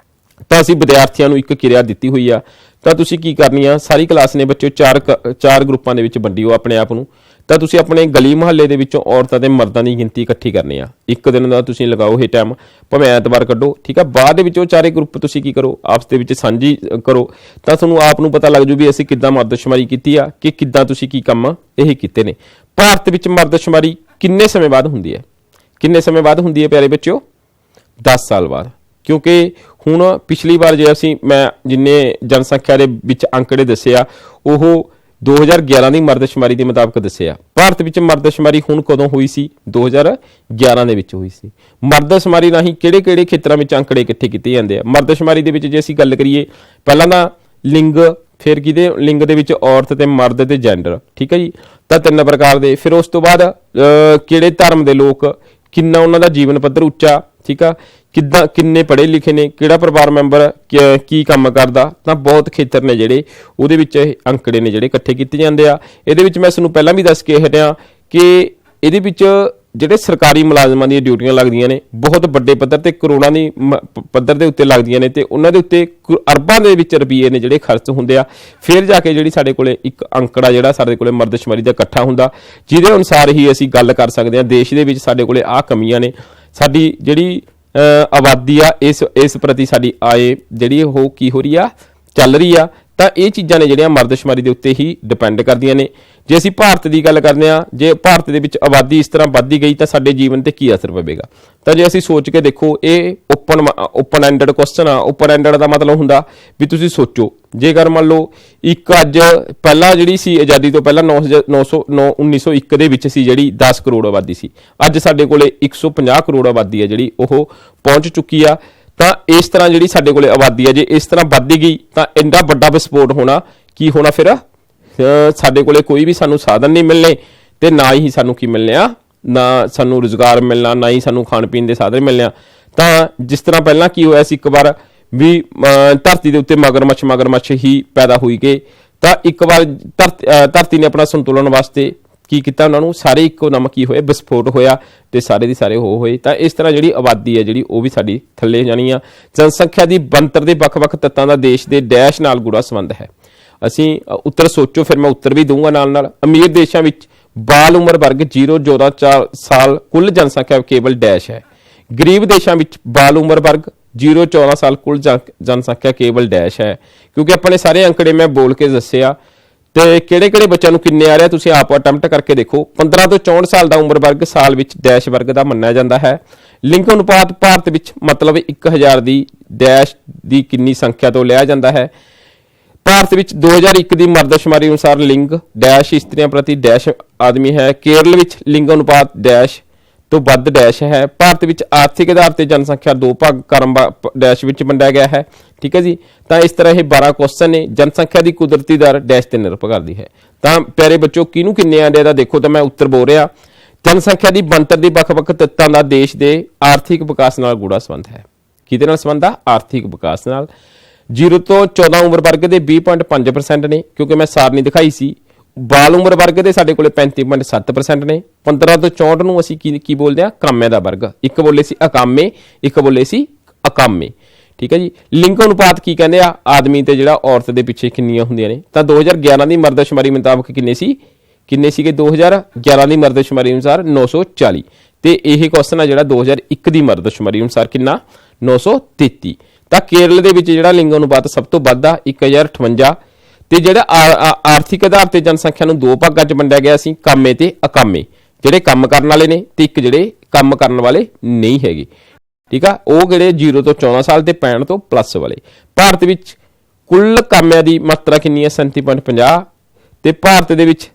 ਤਾਂ ਅਸੀਂ ਵਿਦਿਆਰਥੀਆਂ ਨੂੰ ਇੱਕ ਕਿਰਿਆ ਦਿੱਤੀ ਹੋਈ ਆ, ਤਾਂ ਤੁਸੀਂ ਕੀ ਕਰਨੀ ਆ, ਸਾਰੀ ਕਲਾਸ ਨੇ ਬੱਚਿਓ ਚਾਰ ਗਰੁੱਪਾਂ ਦੇ ਵਿੱਚ ਵੰਡਿਓ ਆਪਣੇ ਆਪ ਨੂੰ। ਤਾਂ ਤੁਸੀਂ ਆਪਣੇ ਗਲੀ ਮੁਹੱਲੇ ਦੇ ਵਿੱਚੋਂ ਔਰਤਾਂ ਤੇ ਮਰਦਾਂ ਦੀ ਗਿਣਤੀ ਇਕੱਠੀ ਕਰਨੀ ਆ। ਇੱਕ ਦਿਨ ਦਾ ਤੁਸੀਂ ਲਗਾਓ ਇਹ ਟਾਈਮ, ਭਾਵੇਂ ਐਤਵਾਰ ਕੱਢੋ, ਠੀਕ ਆ। ਬਾਅਦ ਦੇ ਵਿੱਚ ਉਹ ਚਾਰੇ ਗਰੁੱਪ ਤੁਸੀਂ ਕੀ ਕਰੋ, ਆਪਸ ਦੇ ਵਿੱਚ ਸਾਂਝੀ ਕਰੋ, ਤਾਂ ਤੁਹਾਨੂੰ ਆਪ ਨੂੰ ਪਤਾ ਲੱਗ ਜੂ ਵੀ ਅਸੀਂ ਕਿੱਦਾਂ ਮਰਦਸ਼ੁਮਾਰੀ ਕੀਤੀ ਆ, ਕਿ ਕਿੱਦਾਂ ਤੁਸੀਂ ਕੀ ਕੰਮ ਇਹ ਕੀਤੇ ਨੇ। ਭਾਰਤ ਵਿੱਚ ਮਰਦਸ਼ੁਮਾਰੀ ਕਿੰਨੇ ਸਮੇਂ ਬਾਅਦ ਹੁੰਦੀ ਹੈ? ਕਿੰਨੇ ਸਮੇਂ ਬਾਅਦ ਹੁੰਦੀ ਹੈ ਪਿਆਰੇ ਬੱਚਿਓ? 10 ਸਾਲ ਬਾਅਦ। ਕਿਉਂਕਿ ਹੁਣ ਪਿਛਲੀ ਵਾਰ ਜੇ ਮੈਂ ਜਿੰਨੇ ਜਨਸੰਖਿਆ ਦੇ ਵਿੱਚ ਅੰਕੜੇ ਦੱਸੇ ਆ, ਉਹ 2011 ਦੀ ਮਰਦਸ਼ੁਮਾਰੀ ਦੇ ਮੁਤਾਬਕ ਦੱਸਿਆ। ਭਾਰਤ ਵਿੱਚ ਮਰਦਸ਼ੁਮਾਰੀ ਹੁਣ ਕਦੋਂ ਹੋਈ ਸੀ? 2011 ਦੇ ਵਿੱਚ ਹੋਈ ਸੀ। ਮਰਦਸ਼ੁਮਾਰੀ ਰਾਹੀਂ ਕਿਹੜੇ ਖੇਤਰਾਂ ਵਿੱਚ ਅੰਕੜੇ ਇਕੱਠੇ ਕੀਤੇ ਜਾਂਦੇ ਆ? ਮਰਦਸ਼ੁਮਾਰੀ ਦੇ ਵਿੱਚ ਜੇ ਅਸੀਂ ਗੱਲ ਕਰੀਏ, ਪਹਿਲਾਂ ਤਾਂ ਲਿੰਗ, ਫਿਰ ਕਿਹਦੇ ਲਿੰਗ ਦੇ ਵਿੱਚ ਔਰਤ ਤੇ ਮਰਦ ਤੇ ਜੈਂਡਰ, ਠੀਕ ਹੈ ਜੀ। ਤਾਂ 3 ਪ੍ਰਕਾਰ ਦੇ। ਫਿਰ ਉਸ ਤੋਂ ਬਾਅਦ ਕਿਹੜੇ ਧਰਮ ਦੇ ਲੋਕ, ਕਿੰਨਾ ਉਹਨਾਂ ਦਾ ਜੀਵਨ ਪੱਧਰ ਉੱਚਾ, ਠੀਕ ਆ, ਕਿੰਨੇ ਪੜ੍ਹੇ ਲਿਖੇ ਨੇ, ਕਿਹੜਾ ਪਰਿਵਾਰ ਮੈਂਬਰ ਕੀ ਕੰਮ ਕਰਦਾ। ਤਾਂ ਬਹੁਤ ਖੇਤਰ ਨੇ ਜਿਹੜੇ ਉਹਦੇ ਵਿੱਚ ਇਹ ਅੰਕੜੇ ਨੇ ਜਿਹੜੇ ਇਕੱਠੇ ਕੀਤੇ ਜਾਂਦੇ ਆ। ਇਹਦੇ ਵਿੱਚ ਮੈਂ ਤੁਹਾਨੂੰ ਪਹਿਲਾਂ ਵੀ ਦੱਸ ਕੇ ਹਟਿਆ ਕਿ ਇਹਦੇ ਵਿੱਚ ਜਿਹੜੇ ਸਰਕਾਰੀ ਮੁਲਾਜ਼ਮਾਂ ਦੀਆਂ ਡਿਊਟੀਆਂ ਲੱਗਦੀਆਂ ਨੇ, ਬਹੁਤ ਵੱਡੇ ਪੱਧਰ ਤੇ ਕਰੋੜਾਂ ਦੀ ਪੱਧਰ ਦੇ ਉੱਤੇ ਲੱਗਦੀਆਂ ਨੇ, ਤੇ ਉਹਨਾਂ ਦੇ ਉੱਤੇ ਅਰਬਾਂ ਦੇ ਵਿੱਚ ਰੁਪਈਏ ਨੇ ਜਿਹੜੇ ਖਰਚ ਹੁੰਦੇ ਆ। ਫਿਰ ਜਾ ਕੇ ਜਿਹੜੀ ਸਾਡੇ ਕੋਲੇ ਇੱਕ ਅੰਕੜਾ ਜਿਹੜਾ ਸਾਡੇ ਕੋਲੇ ਮਰਦਸ਼ੁਮਾਰੀ ਦਾ ਇਕੱਠਾ ਹੁੰਦਾ, ਜਿਹਦੇ ਅਨੁਸਾਰ ਹੀ ਅਸੀਂ ਗੱਲ ਕਰ ਸਕਦੇ ਹਾਂ ਦੇਸ਼ ਦੇ ਵਿੱਚ ਸਾਡੇ ਕੋਲੇ ਆਹ ਕਮੀਆਂ ਨੇ। ਸਾਡੀ ਜਿਹੜੀ ਆਬਾਦੀ ਆ, ਇਸ ਪ੍ਰਤੀ ਸਾਡੀ ਆਏ ਜਿਹੜੀ ਉਹ ਕੀ ਹੋ ਰਹੀ ਆ, ਚੱਲ ਰਹੀ ਆ। ਤਾਂ ਇਹ ਚੀਜ਼ਾਂ ਨੇ ਜਿਹੜੀਆਂ ਮਰਦਸ਼ੁਮਾਰੀ ਦੇ ਉੱਤੇ ਹੀ ਡਿਪੈਂਡ ਕਰਦੀਆਂ ਨੇ। ਜੇ ਅਸੀਂ ਭਾਰਤ ਦੀ ਗੱਲ ਕਰਦੇ ਹਾਂ, ਜੇ ਭਾਰਤ ਦੇ ਵਿੱਚ ਆਬਾਦੀ ਇਸ ਤਰ੍ਹਾਂ ਵੱਧਦੀ ਗਈ ਤਾਂ ਸਾਡੇ ਜੀਵਨ ਤੇ ਕੀ ਅਸਰ ਪਵੇਗਾ? ਤਾਂ ਜੇ ਅਸੀਂ ਸੋਚ ਕੇ ਦੇਖੋ, ਇਹ ਓਪਨ ਐਂਡਡ ਕੁਐਸਚਨ ਆ। ਓਪਨ ਐਂਡਡ ਦਾ ਮਤਲਬ ਹੁੰਦਾ ਵੀ ਤੁਸੀਂ ਸੋਚੋ, ਜੇਕਰ ਮੰਨ ਲਓ ਇੱਕ ਅੱਜ ਪਹਿਲਾਂ ਜਿਹੜੀ ਸੀ ਆਜ਼ਾਦੀ ਤੋਂ ਪਹਿਲਾਂ 1901 ਦੇ ਵਿੱਚ ਸੀ ਜਿਹੜੀ 10 ਕਰੋੜ ਆਬਾਦੀ ਸੀ, ਅੱਜ ਸਾਡੇ ਕੋਲੇ 150 ਕਰੋੜ ਆਬਾਦੀ ਹੈ ਜਿਹੜੀ ਉਹ ਪਹੁੰਚ ਚੁੱਕੀ ਆ। ਤਾਂ ਇਸ ਤਰ੍ਹਾਂ ਜਿਹੜੀ ਸਾਡੇ ਕੋਲੇ ਆਬਾਦੀ ਹੈ, ਜੇ ਇਸ ਤਰ੍ਹਾਂ ਵੱਧਦੀ ਗਈ ਤਾਂ ਇੰਨਾ ਵੱਡਾ ਵਿਸਫੋਟ ਹੋਣਾ, ਕੀ ਹੋਣਾ? ਫਿਰ ਸਾਡੇ ਕੋਲੇ ਕੋਈ ਵੀ ਸਾਨੂੰ ਸਾਧਨ ਨਹੀਂ ਮਿਲਣੇ, ਤੇ ਨਾ ਹੀ ਸਾਨੂੰ ਕੀ ਮਿਲਣੇ ਆ, ਨਾ ਸਾਨੂੰ ਰੁਜ਼ਗਾਰ ਮਿਲਣਾ, ਨਾ ਹੀ ਸਾਨੂੰ ਖਾਣ ਪੀਣ ਦੇ ਸਾਧਨ ਮਿਲਣੇ ਆ। ਤਾਂ ਜਿਸ ਤਰ੍ਹਾਂ ਪਹਿਲਾਂ ਕੀ ਹੋਇਆ ਸੀ, ਇੱਕ ਵਾਰ ਵੀ ਧਰਤੀ ਦੇ ਉੱਤੇ ਮਗਰਮੱਛ ਹੀ ਪੈਦਾ ਹੋਈ ਗਏ, ਤਾਂ ਇੱਕ ਵਾਰ ਧਰਤੀ ਨੇ ਆਪਣਾ ਸੰਤੁਲਨ ਵਾਸਤੇ ਕੀ ਕੀਤਾ, ਉਹਨਾਂ ਨੂੰ ਸਾਰੇ ਇੱਕੋ ਦਮ ਕੀ ਹੋਏ, ਵਿਸਫੋਟ ਹੋਇਆ ਤੇ ਸਾਰੇ ਦੀ ਸਾਰੇ ਹੋਏ। ਤਾਂ ਇਸ ਤਰ੍ਹਾਂ ਜਿਹੜੀ ਆਬਾਦੀ ਹੈ ਜਿਹੜੀ ਉਹ ਵੀ ਸਾਡੀ ਥੱਲੇ ਜਾਣੀ ਆ। ਜਨਸੰਖਿਆ ਦੀ ਬਣਤਰ ਦੇ ਵੱਖ-ਵੱਖ ਤੱਤਾਂ ਦਾ ਦੇਸ਼ ਦੇ ਡੈਸ਼ ਨਾਲ ਗੂੜਾ ਸੰਬੰਧ ਹੈ। ਅਸੀਂ ਉੱਤਰ ਸੋਚੋ, ਫਿਰ ਮੈਂ ਉੱਤਰ ਵੀ ਦਊਂਗਾ ਨਾਲ। ਅਮੀਰ ਦੇਸ਼ਾਂ ਵਿੱਚ ਬਾਲ ਉਮਰ ਵਰਗ 0-14 ਸਾਲ ਕੁੱਲ ਜਨਸੰਖਿਆ ਕੇਵਲ ਡੈਸ਼ ਹੈ। ਗਰੀਬ ਦੇਸ਼ਾਂ ਵਿੱਚ ਬਾਲ ਉਮਰ ਵਰਗ 0-14 ਸਾਲ ਕੁੱਲ ਜਨਸੰਖਿਆ ਕੇਵਲ ਡੈਸ਼ ਹੈ। ਕਿਉਂਕਿ ਆਪਣੇ ਸਾਰੇ ਅੰਕੜੇ ਮੈਂ ਬੋਲ ਕੇ ਦੱਸਿਆ, ਤੇ ਕਿਹੜੇ ਬੱਚਿਆਂ ਨੂੰ ਕਿੰਨੇ ਆ ਰਿਹਾ ਤੁਸੀਂ ਆਪ ਅਟੈਂਪਟ ਕਰਕੇ ਦੇਖੋ। 15 ਤੋਂ 64 ਸਾਲ ਦਾ ਉਮਰ ਵਰਗ ਸਾਲ ਵਿੱਚ ਡੈਸ਼ ਵਰਗ ਦਾ ਮੰਨਿਆ ਜਾਂਦਾ ਹੈ। ਲਿੰਗ ਅਨੁਪਾਤ ਭਾਰਤ ਵਿੱਚ ਮਤਲਬ 1000 ਦੀ ਡੈਸ਼ ਦੀ ਕਿੰਨੀ ਸੰਖਿਆ ਤੋਂ ਲਿਆ ਜਾਂਦਾ ਹੈ। ਭਾਰਤ ਵਿੱਚ 2001 ਦੀ ਮਰਦਸ਼ੁਮਾਰੀ ਅਨੁਸਾਰ ਲਿੰਗ ਡੈਸ਼ ਇਸਤਰੀਆਂ ਪ੍ਰਤੀ ਡੈਸ਼ ਆਦਮੀ ਹੈ। ਕੇਰਲ ਵਿੱਚ ਲਿੰਗ ਅਨੁਪਾਤ ਡੈਸ਼ ਤੋਂ ਵੱਧ ਡੈਸ਼ ਹੈ। ਭਾਰਤ ਵਿੱਚ ਆਰਥਿਕ ਆਧਾਰ ਤੇ ਜਨਸੰਖਿਆ 2 ਭਾਗ ਕਰਮ ਡੈਸ਼ ਵਿੱਚ ਵੰਡਿਆ ਗਿਆ ਹੈ, ਠੀਕ ਹੈ ਜੀ। ਤਾਂ ਇਸ ਤਰ੍ਹਾਂ ਇਹ 12 ਕੁਐਸਚਨ ਨੇ। ਜਨਸੰਖਿਆ ਦੀ ਕੁਦਰਤੀ ਦਰ ਡੈਸ਼ ਤੇ ਨਿਰਭਰ ਕਰਦੀ ਹੈ। ਤਾਂ ਪਿਆਰੇ ਬੱਚੋ, ਕਿਹਨੂੰ ਕਿੰਨੇ ਆਂਦੇ ਦਾ ਦੇਖੋ, ਤਾਂ ਮੈਂ ਉੱਤਰ ਬੋਲ ਰਿਹਾ। ਜਨਸੰਖਿਆ ਦੀ ਬਣਤਰ ਦੇ ਵੱਖ-ਵੱਖ ਤੱਤਾਂ ਦਾ ਦੇਸ਼ ਦੇ ਆਰਥਿਕ ਵਿਕਾਸ ਨਾਲ ਗੂੜਾ ਸੰਬੰਧ ਹੈ। ਕਿਹਦੇ ਨਾਲ ਸੰਬੰਧ ਆ? ਆਰਥਿਕ ਵਿਕਾਸ ਨਾਲ। 0 ਤੋਂ 14 ਉਮਰ ਵਰਗ ਦੇ 20.5% ਨੇ, ਕਿਉਂਕਿ ਮੈਂ ਸਾਰਨੀ ਦਿਖਾਈ ਸੀ। ਬਾਲ ਉਮਰ ਵਰਗ ਦੇ ਸਾਡੇ ਕੋਲੇ 35.7% ਨੇ। 15 ਤੋਂ 64 ਨੂੰ ਅਸੀਂ ਕੀ ਬੋਲਦੇ ਆ? ਕਾਮਿਆਂ ਦਾ ਵਰਗ। ਇੱਕ ਬੋਲੇ ਸੀ ਅਕਾਮੇ, ਇੱਕ ਬੋਲੇ ਸੀ ਅਕਾਮੇ। ਠੀਕ ਹੈ ਜੀ। ਲਿੰਗ ਅਨੁਪਾਤ ਕੀ ਕਹਿੰਦੇ ਆ? ਆਦਮੀ ਤੇ ਜਿਹੜਾ ਔਰਤ ਦੇ ਪਿੱਛੇ ਕਿੰਨੀਆਂ ਹੁੰਦੀਆਂ ਨੇ। ਤਾਂ 2011 ਦੀ ਮਰਦਸ਼ੁਮਾਰੀ ਮੁਤਾਬਕ ਕਿੰਨੇ ਸੀਗੇ? 2011 ਦੀ ਮਰਦਸ਼ੁਮਾਰੀ ਅਨੁਸਾਰ 940। ਤੇ ਇਹ ਕੁਐਸਚਨ ਆ ਜਿਹੜਾ 2001 ਦੀ ਮਰਦਸ਼ੁਮਾਰੀ ਅਨੁਸਾਰ ਕਿੰਨਾ? 933। ਤਾਂ ਕੇਰਲ ਦੇ ਵਿੱਚ ਜਿਹੜਾ ਲਿੰਗ ਅਨੁਪਾਤ ਸਭ ਤੋਂ ਵੱਧ ਆ 1058। ਤੇ ਜਿਹੜਾ ਆਰਥਿਕ ਆਧਾਰ ਤੇ ਜਨਸੰਖਿਆ ਨੂੰ ਦੋ ਭਾਗਾਂ 'ਚ ਵੰਡਿਆ ਗਿਆ ਸੀ, ਕਾਮੇ ਤੇ ਅਕਾਮੇ। ਜਿਹੜੇ ਕੰਮ ਕਰਨ ਵਾਲੇ ਨੇ ਤੇ ਇੱਕ ਜਿਹੜੇ ਕੰਮ ਕਰਨ ਵਾਲੇ ਨਹੀਂ ਹੈਗੇ। ਠੀਕ ਆ, ਉਹ ਜਿਹੜੇ 0 ਤੋਂ 14 ਸਾਲ ਤੇ 65 ਤੋਂ ਪਲੱਸ ਵਾਲੇ। ਭਾਰਤ ਵਿੱਚ ਕੁੱਲ ਕਾਮਿਆਂ ਦੀ ਮਾਤਰਾ ਕਿੰਨੀ ਹੈ? 37.50। ਤੇ ਭਾਰਤ ਦੇ ਵਿੱਚ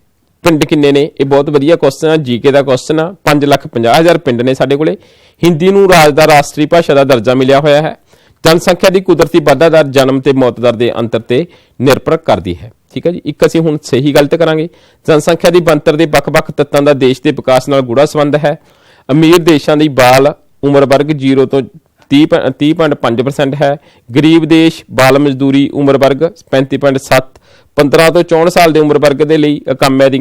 ਪਿੰਡ ਕਿੰਨੇ ਨੇ? ਇਹ ਬਹੁਤ ਵਧੀਆ ਕੁਐਸਚਨ ਆ, ਜੀਕੇ ਦਾ ਕੁਐਸਚਨ ਆ। 5,50,000 ਪਿੰਡ ਨੇ ਸਾਡੇ ਕੋਲੇ। ਹਿੰਦੀ ਨੂੰ ਰਾਸ਼ਟਰੀ ਭਾਸ਼ਾ ਦਾ ਦਰਜਾ ਮਿਲਿਆ ਹੋਇਆ ਹੈ। ਜਨਸੰਖਿਆ ਦੀ ਕੁਦਰਤੀ ਵਾਧਾ ਦਰ ਜਨਮ ਤੇ ਮੌਤ ਦਰ ਦੇ ਅੰਤਰ ਤੇ ਨਿਰਭਰ ਕਰਦੀ ਹੈ। ਠੀਕ ਹੈ ਜੀ। ਇੱਕ ਅਸੀਂ ਹੁਣ ਸਹੀ ਗਲਤ ਕਰਾਂਗੇ। ਜਨਸੰਖਿਆ ਦੀ ਬਣਤਰ ਦੇ ਵੱਖ-ਵੱਖ ਤੱਤਾਂ ਦਾ ਦੇਸ਼ ਦੇ ਵਿਕਾਸ ਨਾਲ ਗੂੜਾ ਸੰਬੰਧ ਹੈ। ਅਮੀਰ ਦੇਸ਼ਾਂ ਦੀ ਬਾਲ ਉਮਰ ਵਰਗ 0 ਤੋਂ 30.5% ਹੈ। ਗਰੀਬ ਦੇਸ਼ ਬਾਲ ਮਜ਼ਦੂਰੀ ਉਮਰ ਵਰਗ 35.7। 15 ਤੋਂ 64 ਸਾਲ ਦੇ ਉਮਰ ਵਰਗ ਦੇ ਲਈ ਅਕਾਮਿਆਂ ਦੀ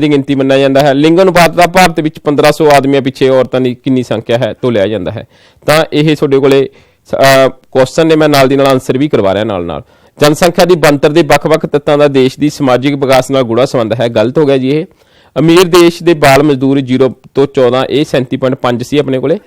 ਗਿਣਤੀ ਮੰਨਿਆ ਜਾਂਦਾ ਹੈ। ਲਿੰਗ ਅਨੁਪਾਤ ਦਾ ਭਾਰਤ ਵਿੱਚ 1500 ਆਦਮੀਆਂ ਪਿੱਛੇ ਔਰਤਾਂ ਦੀ ਕਿੰਨੀ ਸੰਖਿਆ ਹੈ ਤੋਂ ਲਿਆ ਜਾਂਦਾ ਹੈ। ਤਾਂ ਇਹ ਤੁਹਾਡੇ ਕੋਲੇ ਕੁਐਸਚਨ ਨੇ, ਮੈਂ ਨਾਲ ਦੀ ਨਾਲ ਆਨਸਰ ਵੀ ਕਰਵਾ ਰਿਹਾ ਨਾਲ। ਜਨਸੰਖਿਆ ਦੀ ਬਣਤਰ ਦੇ ਵੱਖ-ਵੱਖ ਤੱਤਾਂ ਦਾ ਦੇਸ਼ ਦੀ ਸਮਾਜਿਕ ਵਿਕਾਸ ਨਾਲ ਗੂੜਾ ਸੰਬੰਧ ਹੈ। ਗਲਤ ਹੋ ਗਿਆ ਜੀ ਇਹ। ਅਮੀਰ ਦੇਸ਼ ਦੇ ਬਾਲ ਮਜ਼ਦੂਰ 0 ਤੋਂ 14, ਇਹ 37.5 ਸੀ ਆਪਣੇ ਕੋਲੇ।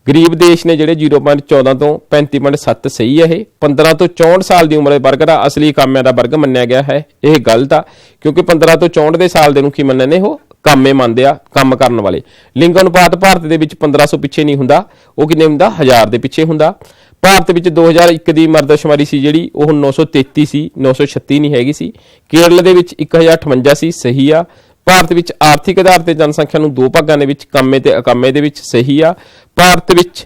ਗਰੀਬ ਦੇਸ਼ ਨੇ ਜਿਹੜੇ 0.14 ਤੋਂ 35.7 ਸਹੀ ਹੈ ਇਹ। 15 ਤੋਂ 64 ਸਾਲ ਦੀ ਉਮਰ ਵਰਗ ਦਾ ਅਸਲੀ ਕਾਮਿਆਂ ਦਾ ਵਰਗ ਮੰਨਿਆ ਗਿਆ ਹੈ। ਇਹ ਗਲਤ ਆ, ਕਿਉਂਕਿ 15 ਤੋਂ 64 ਦੇ ਸਾਲ ਦੇ ਨੂੰ ਕੀ ਮੰਨਦੇ ਨੇ? ਉਹ ਕਾਮੇ ਮੰਨਦੇ ਆ, ਕੰਮ ਕਰਨ ਵਾਲੇ। ਲਿੰਗ ਅਨੁਪਾਤ ਭਾਰਤ ਦੇ ਵਿੱਚ 1500 ਪਿੱਛੇ ਨਹੀਂ ਹੁੰਦਾ, ਉਹ ਕਿੰਨੇ ਹੁੰਦਾ? 1000 ਦੇ ਪਿੱਛੇ ਹੁੰਦਾ। ਭਾਰਤ ਵਿੱਚ 2001 ਦੀ ਮਰਦਸ਼ੁਮਾਰੀ ਸੀ ਜਿਹੜੀ, ਉਹ 933 ਸੀ, 936 ਨਹੀਂ ਹੈਗੀ ਸੀ। ਕੇਰਲ ਦੇ ਵਿੱਚ 1058 ਸੀ, ਸਹੀ ਆ। ਭਾਰਤ ਵਿੱਚ ਆਰਥਿਕ ਆਧਾਰ ਤੇ ਜਨਸੰਖਿਆ ਨੂੰ ਦੋ ਭਾਗਾਂ ਦੇ ਵਿੱਚ ਕਾਮੇ ਤੇ ਅਕਾਮੇ ਦੇ ਵਿੱਚ, ਸਹੀ ਆ। ਭਾਰਤ ਵਿੱਚ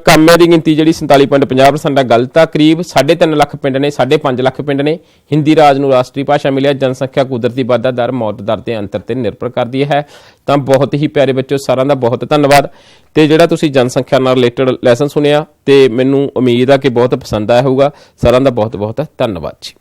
ਕਾਮਿਆਂ ਦੀ ਗਿਣਤੀ ਜਿਹੜੀ 47.50% ਆ, ਗਲਤ ਆ। ਕਰੀਬ 3.5 ਲੱਖ ਪਿੰਡ ਨੇ, 5.5 ਲੱਖ ਪਿੰਡ ਨੇ। ਹਿੰਦੀ ਰਾਜ ਨੂੰ ਰਾਸ਼ਟਰੀ ਭਾਸ਼ਾ ਮਿਲਿਆ। ਜਨਸੰਖਿਆ ਕੁਦਰਤੀ ਵਾਧਾ ਦਰ ਮੌਤ ਦਰ ਦੇ ਅੰਤਰ ਤੇ ਨਿਰਭਰ ਕਰਦੀ ਹੈ। ਤਾਂ ਬਹੁਤ ਹੀ ਪਿਆਰੇ ਬੱਚਿਓ, ਸਾਰਿਆਂ ਦਾ ਬਹੁਤ ਧੰਨਵਾਦ। ਤੇ ਜਿਹੜਾ ਤੁਸੀਂ ਜਨਸੰਖਿਆ ਨਾਲ ਰਿਲੇਟਡ ਲੈਸਨ ਸੁਣਿਆ ਤੇ ਮੈਨੂੰ ਉਮੀਦ ਆ ਕਿ ਬਹੁਤ ਪਸੰਦ ਆਇਆ ਹੋਊਗਾ। ਸਾਰਿਆਂ ਦਾ ਬਹੁਤ ਬਹੁਤ ਧੰਨਵਾਦ ਜੀ।